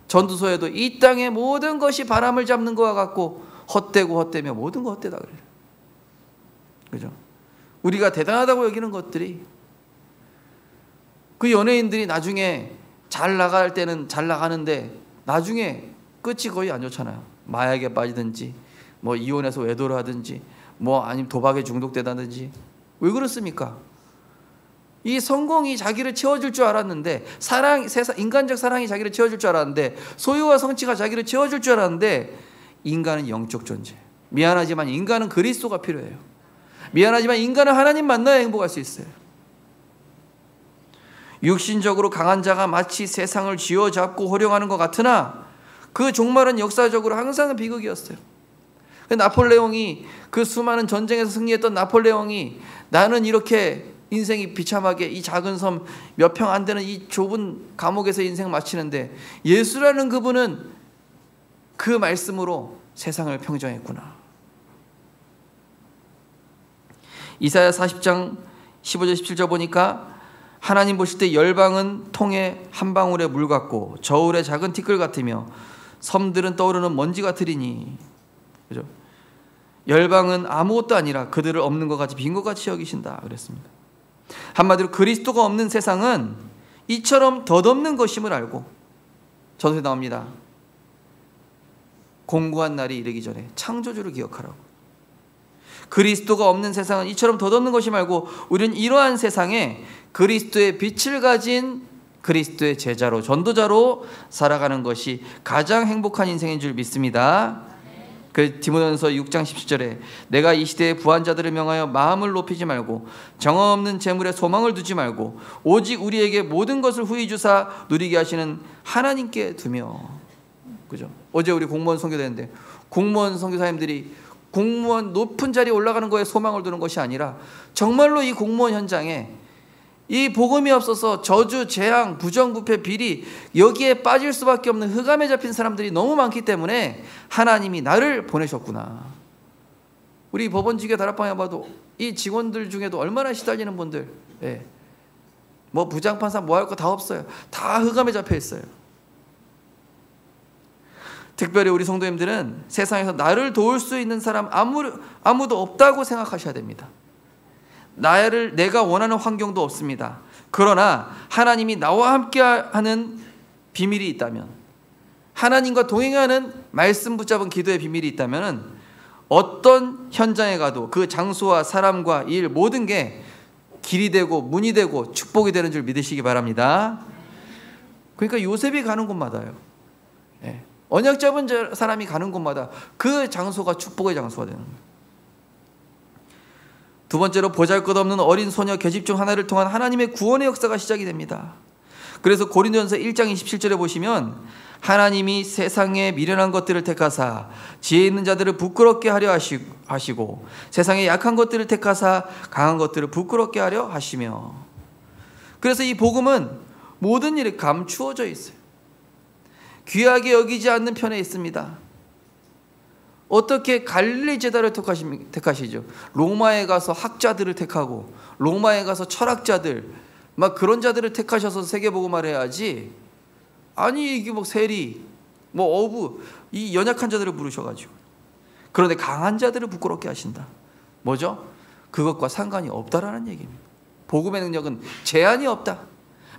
전두서에도 이 땅의 모든 것이 바람을 잡는 것과 같고 헛되며 모든 거 헛되다 그래요. 그죠? 우리가 대단하다고 여기는 것들이, 그 연예인들이 나중에 잘 나갈 때는 잘 나가는데 나중에 끝이 거의 안 좋잖아요. 마약에 빠지든지, 뭐 이혼해서 외도를 하든지, 뭐 아니면 도박에 중독되다든지. 왜 그렇습니까? 이 성공이 자기를 채워줄 줄 알았는데, 인간적 사랑이 자기를 채워줄 줄 알았는데, 소유와 성취가 자기를 채워줄 줄 알았는데, 인간은 영적 존재. 미안하지만 인간은 그리스도가 필요해요. 미안하지만 인간은 하나님 만나야 행복할 수 있어요. 육신적으로 강한 자가 마치 세상을 쥐어잡고 호령하는 것 같으나 그 종말은 역사적으로 항상 비극이었어요. 나폴레옹이, 그 수많은 전쟁에서 승리했던 나폴레옹이, 나는 이렇게 인생이 비참하게 이 작은 섬 몇 평 안 되는 이 좁은 감옥에서 인생 마치는데, 예수라는 그분은 그 말씀으로 세상을 평정했구나. 이사야 40장 15절 17절 보니까 하나님 보실 때 열방은 통에 한 방울의 물 같고 저울의 작은 티끌 같으며 섬들은 떠오르는 먼지 같으리니. 그죠? 열방은 아무것도 아니라 그들을 없는 것 같이 빈 것 같이 여기신다 그랬습니다. 한마디로 그리스도가 없는 세상은 이처럼 덧없는 것임을 알고, 저도 나옵니다. 공고한 날이 이르기 전에 창조주를 기억하라고. 그리스도가 없는 세상은 이처럼 덧없는 것임을 알고 우리는 이러한 세상에 그리스도의 빛을 가진 그리스도의 제자로, 전도자로 살아가는 것이 가장 행복한 인생인 줄 믿습니다. 그 디모데전서 6장 17절에 내가 이 시대의 부한 자들을 명하여 마음을 높이지 말고 정함 없는 재물에 소망을 두지 말고 오직 우리에게 모든 것을 후히 주사 누리게 하시는 하나님께 두며. 그죠? 어제 우리 공무원 선교대인데, 공무원 선교사님들이 공무원 높은 자리에 올라가는 거에 소망을 두는 것이 아니라 정말로 이 공무원 현장에 이 복음이 없어서 저주, 재앙, 부정부패, 비리, 여기에 빠질 수밖에 없는 흑암에 잡힌 사람들이 너무 많기 때문에 하나님이 나를 보내셨구나. 우리 법원지교 다락방에 봐도 이 직원들 중에도 얼마나 시달리는 분들, 뭐 부장판사 뭐 할 거 다 없어요. 다 흑암에 잡혀 있어요. 특별히 우리 성도님들은 세상에서 나를 도울 수 있는 사람 아무도 없다고 생각하셔야 됩니다. 내가 원하는 환경도 없습니다. 그러나 하나님이 나와 함께하는 비밀이 있다면, 하나님과 동행하는 말씀 붙잡은 기도의 비밀이 있다면 어떤 현장에 가도 그 장소와 사람과 일 모든 게 길이 되고 문이 되고 축복이 되는 줄 믿으시기 바랍니다. 그러니까 요셉이 가는 곳마다요, 언약 잡은 사람이 가는 곳마다 그 장소가 축복의 장소가 되는 거예요. 두 번째로 보잘것없는 어린 소녀 계집종 하나를 통한 하나님의 구원의 역사가 시작이 됩니다. 그래서 고린도전서 1장 27절에 보시면 하나님이 세상에 미련한 것들을 택하사 지혜 있는 자들을 부끄럽게 하려 하시고 세상에 약한 것들을 택하사 강한 것들을 부끄럽게 하려 하시며. 그래서 이 복음은 모든 일에 감추어져 있어요. 귀하게 여기지 않는 편에 있습니다. 어떻게 갈릴리 제자를 택하시죠? 로마에 가서 학자들을 택하고 로마에 가서 철학자들 막 그런 자들을 택하셔서 세계복음화를 해야지. 아니 이게 뭐 세리 뭐 어부 이 연약한 자들을 부르셔가지고, 그런데 강한 자들을 부끄럽게 하신다. 뭐죠? 그것과 상관이 없다라는 얘기입니다. 복음의 능력은 제한이 없다.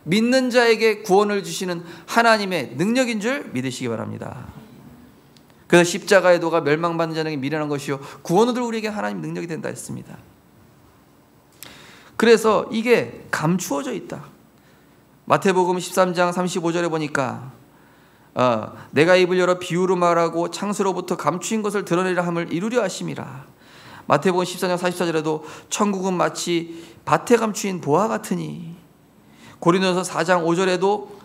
믿는 자에게 구원을 주시는 하나님의 능력인 줄 믿으시기 바랍니다. 그래서 십자가의 도가 멸망받는 자에게 미련한 것이요 구원을 얻을 우리에게 하나님 능력이 된다 했습니다. 그래서 이게 감추어져 있다. 마태복음 13장 35절에 보니까 내가 입을 열어 비유로 말하고 창수로부터 감추인 것을 드러내려 함을 이루려 하심이라. 마태복음 14장 44절에도 천국은 마치 밭에 감추인 보화 같으니. 고린도서 4장 5절에도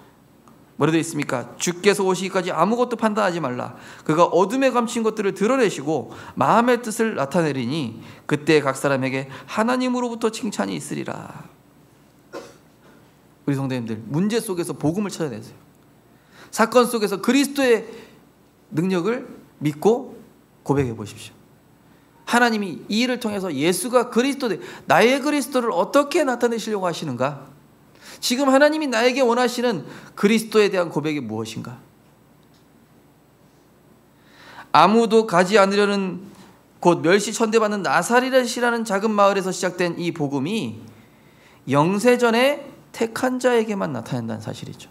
뭐라도 있습니까? 주께서 오시기까지 아무것도 판단하지 말라. 그가 어둠에 감춘 것들을 드러내시고 마음의 뜻을 나타내리니 그때 각 사람에게 하나님으로부터 칭찬이 있으리라. 우리 성도님들, 문제 속에서 복음을 찾아내세요. 사건 속에서 그리스도의 능력을 믿고 고백해 보십시오. 하나님이 이 일을 통해서 예수가 그리스도, 나의 그리스도를 어떻게 나타내시려고 하시는가? 지금 하나님이 나에게 원하시는 그리스도에 대한 고백이 무엇인가? 아무도 가지 않으려는 곧 멸시천대받는 나사렛이라는 작은 마을에서 시작된 이 복음이 영세전에 택한 자에게만 나타난다는 사실이죠.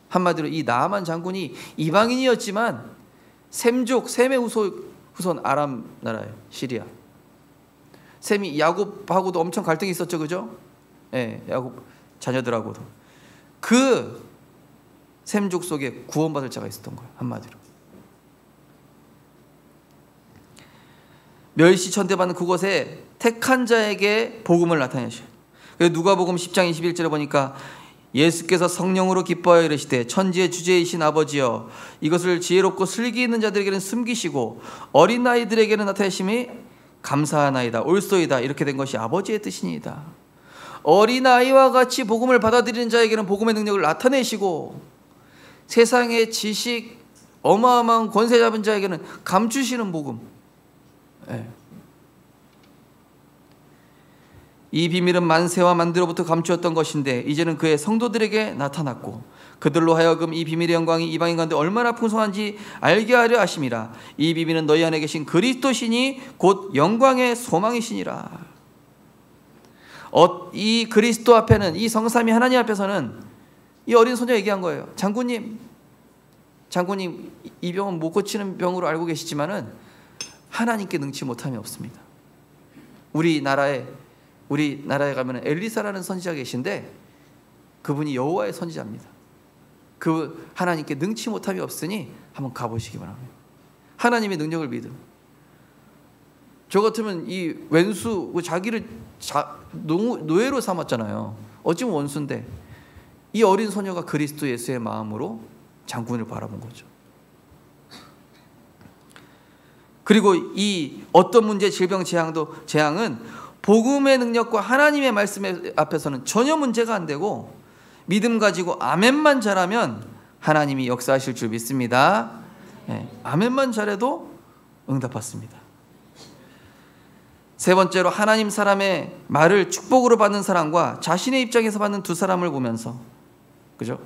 한마디로 이 나아만 장군이 이방인이었지만 셈의 후손 아람 나라예요. 시리아. 셈이 야곱하고도 엄청 갈등이 있었죠, 그죠? 예, 야곱 자녀들하고도. 그 셈족 속에 구원받을 자가 있었던 거예요. 한마디로 멸시천대받는 그곳에 택한 자에게 복음을 나타내셔요. 누가복음 10장 21절에 보니까 예수께서 성령으로 기뻐하여 이르시되 천지의 주제이신 아버지여 이것을 지혜롭고 슬기 있는 자들에게는 숨기시고 어린 아이들에게는 나타내심이 감사하나이다. 옳소이다. 이렇게 된 것이 아버지의 뜻이니이다. 어린아이와 같이 복음을 받아들이는 자에게는 복음의 능력을 나타내시고 세상의 지식 어마어마한 권세 잡은 자에게는 감추시는 복음. 이 비밀은 만세와 만대로부터 감추었던 것인데 이제는 그의 성도들에게 나타났고 그들로 하여금 이 비밀의 영광이 이방인 가운데 얼마나 풍성한지 알게 하려 하심이라. 이 비밀은 너희 안에 계신 그리스도시니 곧 영광의 소망이시니라. 이 그리스도 앞에는, 이 성삼위 하나님 앞에서는 이 어린 소녀 얘기한 거예요. 장군님 이 병은 못 고치는 병으로 알고 계시지만은 하나님께 능치 못함이 없습니다. 우리나라에 가면 엘리사라는 선지자가 계신데 그분이 여호와의 선지자입니다. 그 하나님께 능치 못함이 없으니 한번 가보시기 바랍니다. 하나님의 능력을 믿음. 저 같으면 이 왼수 자기를 노예로 삼았잖아요. 어찌면 원수인데 이 어린 소녀가 그리스도 예수의 마음으로 장군을 바라본 거죠. 그리고 이 어떤 문제, 질병, 재앙은 복음의 능력과 하나님의 말씀 앞에서는 전혀 문제가 안 되고 믿음 가지고 아멘만 잘하면 하나님이 역사하실 줄 믿습니다. 아멘만 잘해도 응답받습니다. 세 번째로 하나님 사람의 말을 축복으로 받는 사람과 자신의 입장에서 받는 두 사람을 보면서, 그죠?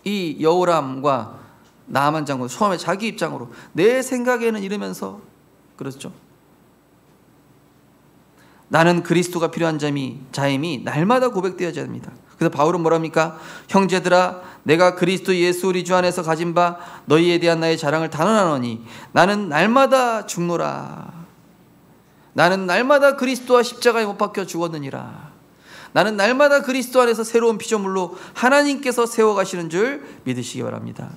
이 여호람과 나아만 장군 처음에 자기 입장으로 내 생각에는 이러면서, 그렇죠? 나는 그리스도가 필요한 자임이 날마다 고백되어야 합니다. 그래서 바울은 뭐랍니까? 형제들아 내가 그리스도 예수 우리 주 안에서 가진 바 너희에 대한 나의 자랑을 단언하노니 나는 날마다 죽노라. 나는 날마다 그리스도와 십자가에 못 박혀 죽었느니라. 나는 날마다 그리스도 안에서 새로운 피조물로 하나님께서 세워가시는 줄 믿으시기 바랍니다.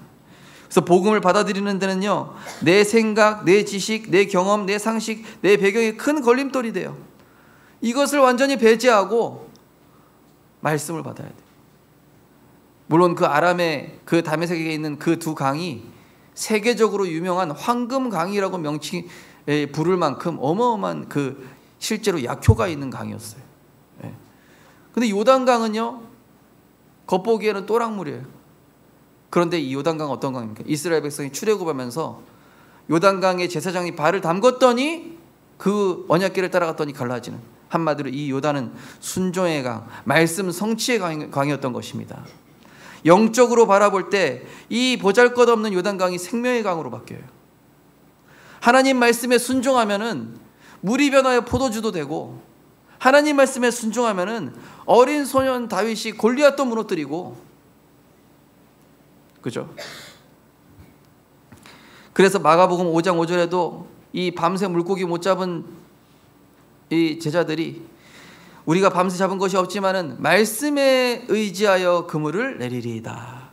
그래서 복음을 받아들이는 데는요, 내 생각, 내 지식, 내 경험, 내 상식, 내 배경이 큰 걸림돌이 돼요. 이것을 완전히 배제하고 말씀을 받아야 돼요. 물론 그 아람의 그 다메섹에 있는 그 두 강이 세계적으로 유명한 황금 강이라고 부를 만큼 어마어마한 그 실제로 약효가 있는 강이었어요. 근데 요단강은요, 겉보기에는 또랑물이에요. 그런데 이 요단강은 어떤 강입니까? 이스라엘 백성이 출애굽하면서 요단강에 제사장이 발을 담궜더니 그 언약궤를 따라갔더니 갈라지는, 한마디로 이 요단은 순종의 강, 말씀 성취의 강이었던 것입니다. 영적으로 바라볼 때 이 보잘것없는 요단강이 생명의 강으로 바뀌어요. 하나님 말씀에 순종하면은 물이 변하여 포도주도 되고, 하나님 말씀에 순종하면은 어린 소년 다윗이 골리앗도 무너뜨리고, 그죠? 그래서 마가복음 5장 5절에도 이 밤새 물고기 못 잡은 이 제자들이 우리가 밤새 잡은 것이 없지만은 말씀에 의지하여 그물을 내리리이다.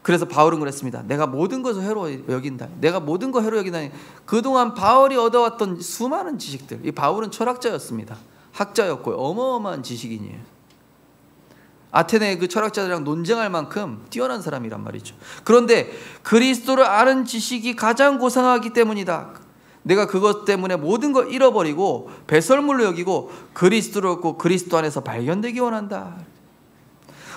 그래서 바울은 그랬습니다. 내가 모든 것을 해로 여긴다. 내가 모든 거 해로 여긴다. 그동안 바울이 얻어왔던 수많은 지식들, 이 바울은 철학자였습니다. 학자였고 어마어마한 지식인이에요. 아테네의 그 철학자들이랑 논쟁할 만큼 뛰어난 사람이란 말이죠. 그런데 그리스도를 아는 지식이 가장 고상하기 때문이다. 내가 그것 때문에 모든 걸 잃어버리고 배설물로 여기고 그리스도를 얻고 그리스도 안에서 발견되기 원한다.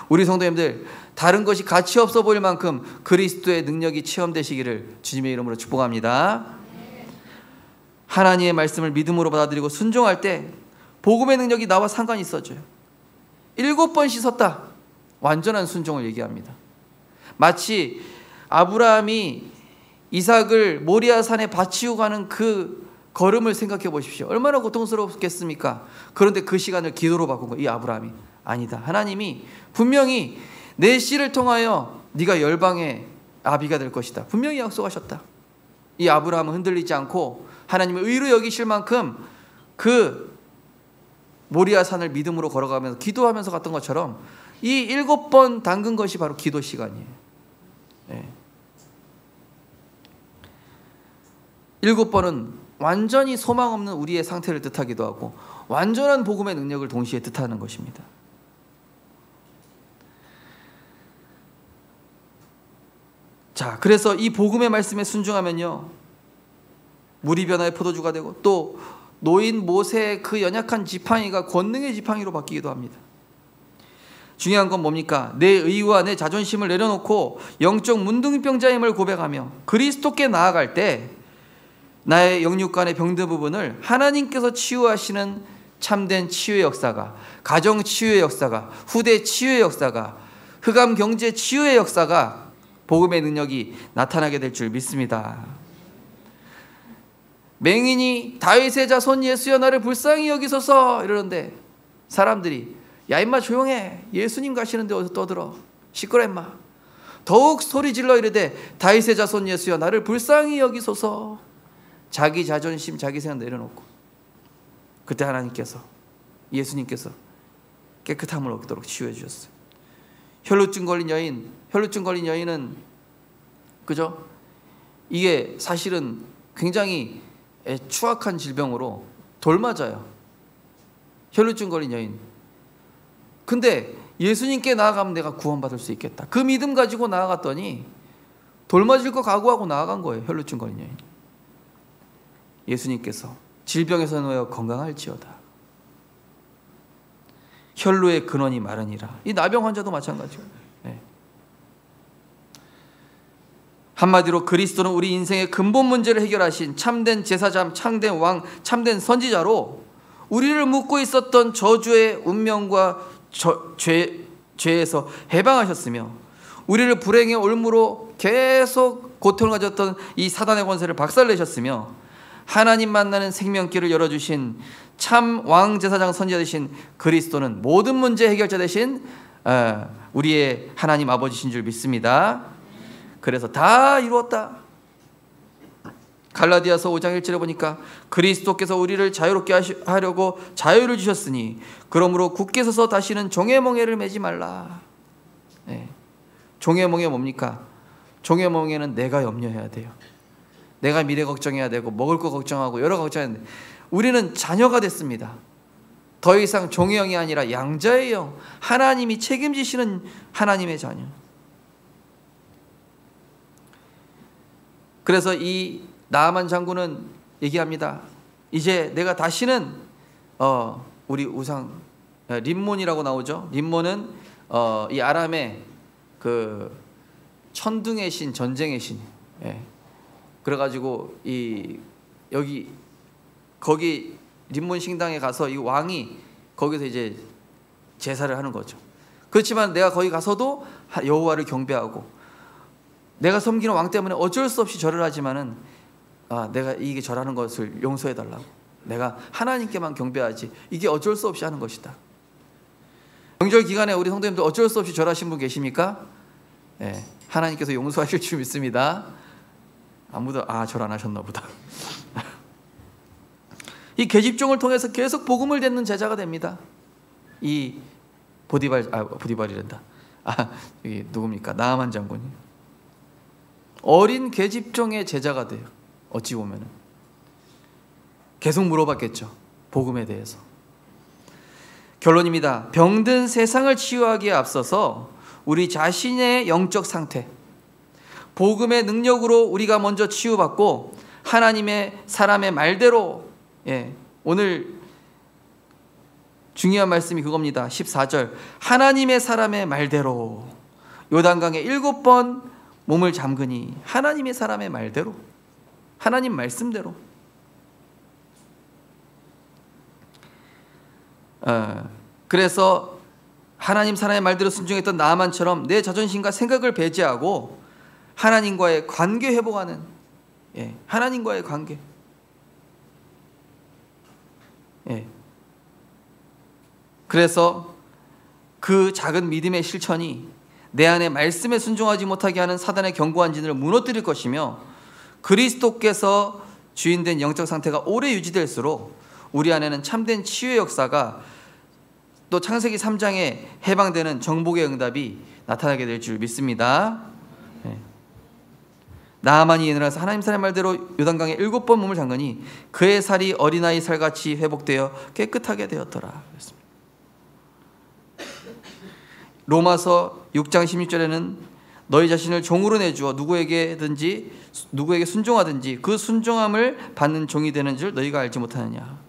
우리 성도님들, 다른 것이 가치 없어 보일 만큼 그리스도의 능력이 체험되시기를 주님의 이름으로 축복합니다. 하나님의 말씀을 믿음으로 받아들이고 순종할 때 복음의 능력이 나와 상관이 있어져요. 7번 씻었다. 완전한 순종을 얘기합니다. 마치 아브라함이 이삭을 모리아 산에 바치고 가는 그 걸음을 생각해 보십시오. 얼마나 고통스럽겠습니까? 그런데 그 시간을 기도로 바꾼 거예요. 이 아브라함이. 아니다. 하나님이 분명히 내 씨를 통하여 네가 열방의 아비가 될 것이다. 분명히 약속하셨다. 이 아브라함은 흔들리지 않고 하나님을 의로 여기실 만큼 그 모리아 산을 믿음으로 걸어가면서 기도하면서 갔던 것처럼 이 7번 담근 것이 바로 기도 시간이에요. 네. 7번은 완전히 소망 없는 우리의 상태를 뜻하기도 하고 완전한 복음의 능력을 동시에 뜻하는 것입니다. 자, 그래서 이 복음의 말씀에 순종하면요, 물이 변화의 포도주가 되고 또 노인 모세의 그 연약한 지팡이가 권능의 지팡이로 바뀌기도 합니다. 중요한 건 뭡니까? 내 의와 내 자존심을 내려놓고 영적 문둥병자임을 고백하며 그리스도께 나아갈 때 나의 영육간의 병든 부분을 하나님께서 치유하시는 참된 치유의 역사가, 가정 치유의 역사가, 후대 치유의 역사가, 흑암 경제 치유의 역사가 복음의 능력이 나타나게 될 줄 믿습니다. 맹인이 다윗의 자손 예수여 나를 불쌍히 여기소서 이러는데 사람들이 야 임마 조용해, 예수님 가시는데 어디서 떠들어, 시끄러 임마. 더욱 소리 질러 이르되 다윗의 자손 예수여 나를 불쌍히 여기소서. 자기 자존심 자기 생각 내려놓고 그때 하나님께서, 예수님께서 깨끗함을 얻도록 치유해 주셨어요. 혈루증 걸린 여인은 그죠? 이게 사실은 굉장히 추악한 질병으로 돌 맞아요. 혈루증 걸린 여인. 근데 예수님께 나아가면 내가 구원받을 수 있겠다. 그 믿음 가지고 나아갔더니 돌 맞을 거 각오하고 나아간 거예요. 혈루증 걸린 여인. 예수님께서 질병에서 놓여 건강할지어다. 혈루의 근원이 마르니라. 이 나병 환자도 마찬가지예요. 네. 한마디로 그리스도는 우리 인생의 근본 문제를 해결하신 참된 제사장, 참된 왕, 참된 선지자로 우리를 묶고 있었던 저주의 운명과 죄에서 해방하셨으며 우리를 불행의 올무로 계속 고통을 가졌던 이 사단의 권세를 박살내셨으며 하나님 만나는 생명길을 열어주신 참 왕제사장 선지자 되신 그리스도는 모든 문제 해결자 되신 우리의 하나님 아버지신 줄 믿습니다. 그래서 다 이루었다. 갈라디아서 5장 1절에 보니까 그리스도께서 우리를 자유롭게 하려고 자유를 주셨으니 그러므로 굳게 서서 다시는 종의 멍에를 매지 말라. 네. 종의 멍에 뭡니까? 종의 멍에는 내가 염려해야 돼요. 내가 미래 걱정해야 되고 먹을 거 걱정하고 여러 가 걱정해야 되는데 우리는 자녀가 됐습니다. 더 이상 종의 영이 아니라 양자의 영, 하나님이 책임지시는 하나님의 자녀. 그래서 이 나아만 장군은 얘기합니다. 이제 내가 다시는 우리 우상 림몬이라고 나오죠. 림몬은 이 아람의 그 천둥의 신, 전쟁의 신. 예. 그래가지고 거기 림몬 식당에 가서 이 왕이 거기서 이제 제사를 하는 거죠. 그렇지만 내가 거기 가서도 여호와를 경배하고 내가 섬기는 왕 때문에 어쩔 수 없이 절을 하지만은 내가 이게 절하는 것을 용서해 달라고, 내가 하나님께만 경배하지, 이게 어쩔 수 없이 하는 것이다. 명절 기간에 우리 성도님들 어쩔 수 없이 절하신 분 계십니까? 네, 하나님께서 용서하실 줄 믿습니다. 아무도 절 안 하셨나 보다. 이 계집종을 통해서 계속 복음을 듣는 제자가 됩니다. 이 보디발이란다. 여기 누굽니까? 나아만 장군이 어린 계집종의 제자가 돼요. 어찌 보면은 계속 물어봤겠죠, 복음에 대해서. 결론입니다. 병든 세상을 치유하기에 앞서서 우리 자신의 영적 상태, 복음의 능력으로 우리가 먼저 치유받고 하나님의 사람의 말대로, 오늘 중요한 말씀이 그겁니다. 14절, 하나님의 사람의 말대로 요단강에 7번 몸을 잠그니, 하나님의 사람의 말대로, 하나님 말씀대로. 그래서 하나님 사람의 말대로 순종했던 나아만처럼 내 자존심과 생각을 배제하고 하나님과의 관계 회복하는, 하나님과의 관계. 그래서 그 작은 믿음의 실천이 내 안에 말씀에 순종하지 못하게 하는 사단의 견고한 진을 무너뜨릴 것이며, 그리스도께서 주인된 영적 상태가 오래 유지될수록 우리 안에는 참된 치유의 역사가, 또 창세기 3장에 해방되는 정복의 응답이 나타나게 될 줄 믿습니다. 나아만이 일어나서 하나님 사람의 말대로 요단강에 7번 몸을 잠그니 그의 살이 어린아이 살같이 회복되어 깨끗하게 되었더라. 그랬습니다. 로마서 6장 16절에는 너희 자신을 종으로 내주어 누구에게 순종하든지 그 순종함을 받는 종이 되는 줄 너희가 알지 못하느냐.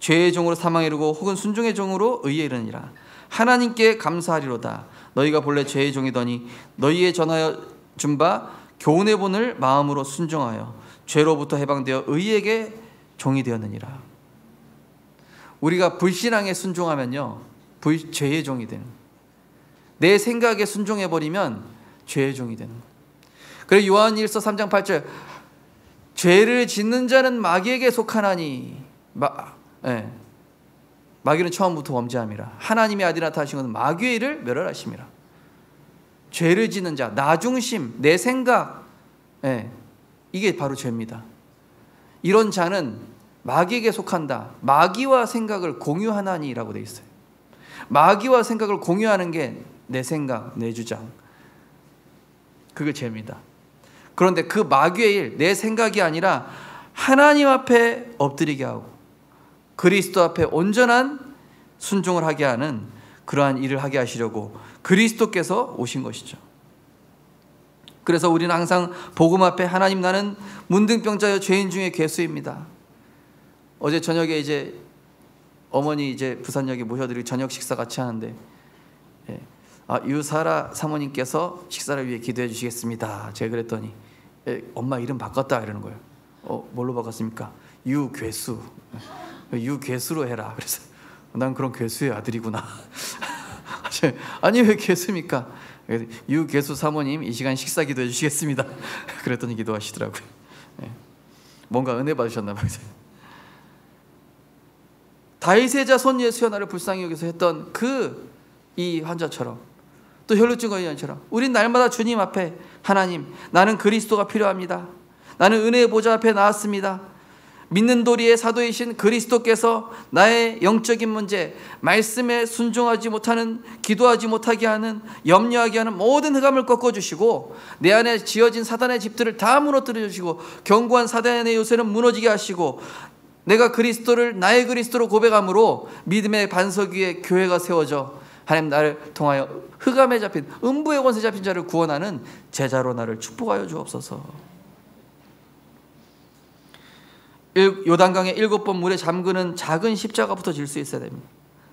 죄의 종으로 사망에 이르고 혹은 순종의 종으로 의에 이르니라. 하나님께 감사하리로다. 너희가 본래 죄의 종이더니 너희에 전하여 준 바 교훈의 본을 마음으로 순종하여 죄로부터 해방되어 의에게 종이 되었느니라. 우리가 불신앙에 순종하면요, 죄의 종이 되는 거예요. 내 생각에 순종해버리면 죄의 종이 되는 거예요. 그리고 요한일서 3장 8절, 죄를 짓는 자는 마귀에게 속하나니, 마귀는 처음부터 범죄함이라. 하나님의 아들이 나타나신 것은 마귀의 일을 멸하심이라. 죄를 짓는 자, 나중심, 내 생각, 이게 바로 죄입니다. 이런 자는 마귀에게 속한다. 마귀와 생각을 공유하나니라고 되어 있어요. 마귀와 생각을 공유하는 게 내 생각, 내 주장, 그게 죄입니다. 그런데 그 마귀의 일, 내 생각이 아니라 하나님 앞에 엎드리게 하고 그리스도 앞에 온전한 순종을 하게 하는 그러한 일을 하게 하시려고 그리스도께서 오신 것이죠. 그래서 우리는 항상 복음 앞에 하나님, 나는 문둥병자여 죄인 중에 괴수입니다. 어제 저녁에 이제 어머니 부산역에 모셔드리고 저녁 식사 같이 하는데, 유사라 사모님께서 식사를 위해 기도해 주시겠습니다. 제가 그랬더니 엄마 이름 바꿨다 이러는 거예요. 뭘로 바꿨습니까? 유괴수. 유괴수로 해라. 그래서 난 그런 괴수의 아들이구나. 아니 왜 괴수입니까? 유괴수 사모님 이 시간 식사 기도해 주시겠습니다. 그랬더니 기도하시더라고요. 뭔가 은혜 받으셨나 봐요. 다윗의 자손 예수여 나를 불쌍히 여기서 했던 이 환자처럼, 또 혈루증 의원처럼 우린 날마다 주님 앞에, 하나님, 나는 그리스도가 필요합니다. 나는 은혜의 보좌 앞에 나왔습니다. 믿는 도리의 사도이신 그리스도께서 나의 영적인 문제, 말씀에 순종하지 못하는, 기도하지 못하게 하는, 염려하게 하는 모든 흑암을 꺾어주시고 내 안에 지어진 사단의 집들을 다 무너뜨려 주시고 견고한 사단의 요새는 무너지게 하시고, 내가 그리스도를 나의 그리스도로 고백함으로 믿음의 반석 위에 교회가 세워져 하나님 나를 통하여 흑암에 잡힌, 음부의 권세 잡힌 자를 구원하는 제자로 나를 축복하여 주옵소서. 요단강에 7번 물에 잠그는 작은 십자가부터 질 수 있어야 됩니다.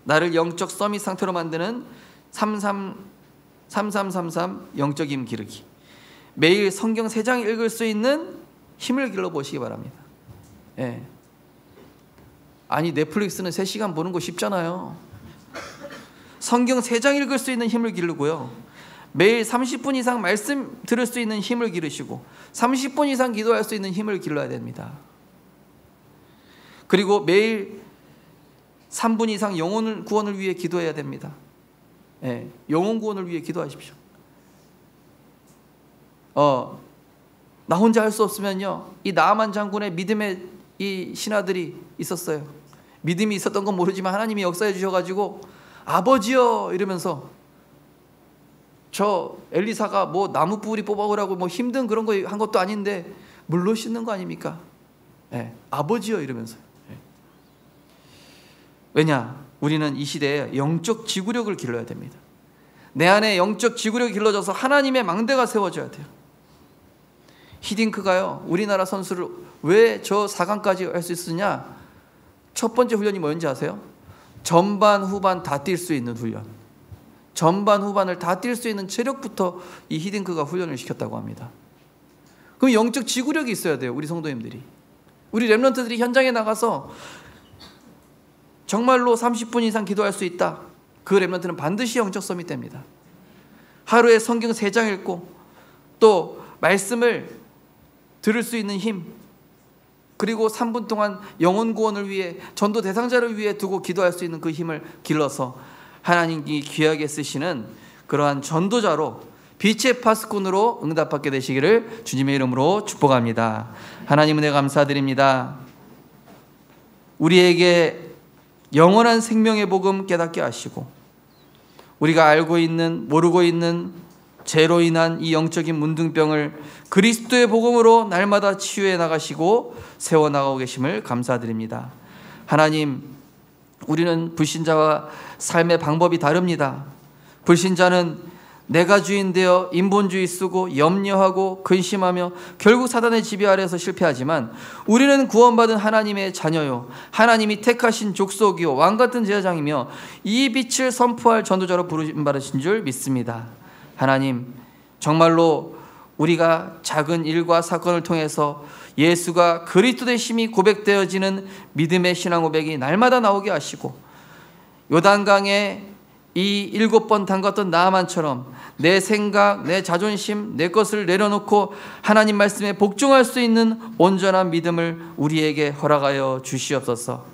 나를 영적 서밋 상태로 만드는 3333 영적 힘 기르기. 매일 성경 3장 읽을 수 있는 힘을 길러보시기 바랍니다. 예. 아니 넷플릭스는 3시간 보는 거 쉽잖아요. 성경 3장 읽을 수 있는 힘을 기르고요, 매일 30분 이상 말씀 들을 수 있는 힘을 기르시고 30분 이상 기도할 수 있는 힘을 길러야 됩니다. 그리고 매일 3분 이상 영혼 구원을 위해 기도해야 됩니다. 예, 영혼 구원을 위해 기도하십시오. 나 혼자 할 수 없으면요, 이 나아만 장군의 믿음의 이 신하들이 있었어요. 믿음이 있었던 건 모르지만 하나님이 역사해 주셔가지고 아버지요 이러면서, 저 엘리사가 뭐 나무 뿌리 뽑아오라고 뭐 힘든 그런 거 한 것도 아닌데 물로 씻는 거 아닙니까? 예, 아버지요 이러면서. 예. 왜냐? 우리는 이 시대에 영적 지구력을 길러야 됩니다. 내 안에 영적 지구력이 길러져서 하나님의 망대가 세워져야 돼요. 히딩크가요, 우리나라 선수를 왜 저 4강까지 할 수 있으냐? 첫 번째 훈련이 뭔지 아세요? 전반 후반 다 뛸 수 있는 훈련. 전반 후반을 다 뛸 수 있는 체력부터 이 히딩크가 훈련을 시켰다고 합니다. 그럼 영적 지구력이 있어야 돼요. 우리 성도님들이, 우리 렘넌트들이 현장에 나가서 정말로 30분 이상 기도할 수 있다. 그 렘넌트는 반드시 영적 서밋 됩니다. 하루에 성경 3장 읽고 또 말씀을 들을 수 있는 힘, 그리고 3분 동안 영혼 구원을 위해, 전도 대상자를 위해 두고 기도할 수 있는 그 힘을 길러서 하나님이 귀하게 쓰시는 그러한 전도자로, 빛의 파수꾼으로 응답받게 되시기를 주님의 이름으로 축복합니다. 하나님 은혜 감사드립니다. 우리에게 영원한 생명의 복음 깨닫게 하시고, 우리가 알고 있는 모르고 있는 죄로 인한 이 영적인 문둥병을 그리스도의 복음으로 날마다 치유해 나가시고 세워나가고 계심을 감사드립니다. 하나님, 우리는 불신자와 삶의 방법이 다릅니다. 불신자는 내가 주인 되어 인본주의 쓰고 염려하고 근심하며 결국 사단의 지배 아래에서 실패하지만, 우리는 구원받은 하나님의 자녀요, 하나님이 택하신 족속이요, 왕같은 제사장이며 이 빛을 선포할 전도자로 부르심받으신 줄 믿습니다. 하나님, 정말로 우리가 작은 일과 사건을 통해서 예수가 그리스도 되심이 고백되어지는 믿음의 신앙 고백이 날마다 나오게 하시고, 요단강에 이 7번 담갔던 나아만처럼 내 생각, 내 자존심, 내 것을 내려놓고 하나님 말씀에 복종할 수 있는 온전한 믿음을 우리에게 허락하여 주시옵소서.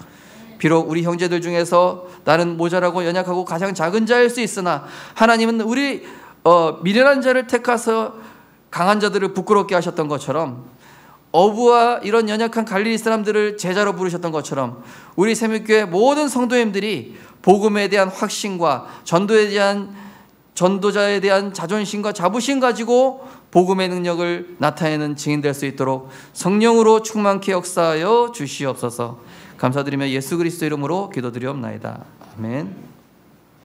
비록 우리 형제들 중에서 나는 모자라고 연약하고 가장 작은 자일 수 있으나, 하나님은 우리 미련한 자를 택하서 강한 자들을 부끄럽게 하셨던 것처럼, 어부와 이런 연약한 갈릴리 사람들을 제자로 부르셨던 것처럼, 우리 새벽교회 모든 성도님들이 복음에 대한 확신과 전도자에 대한 자존심과 자부심 가지고 복음의 능력을 나타내는 증인 될 수 있도록 성령으로 충만케 역사하여 주시옵소서. 감사드리며 예수 그리스도 이름으로 기도드리옵나이다. 아멘.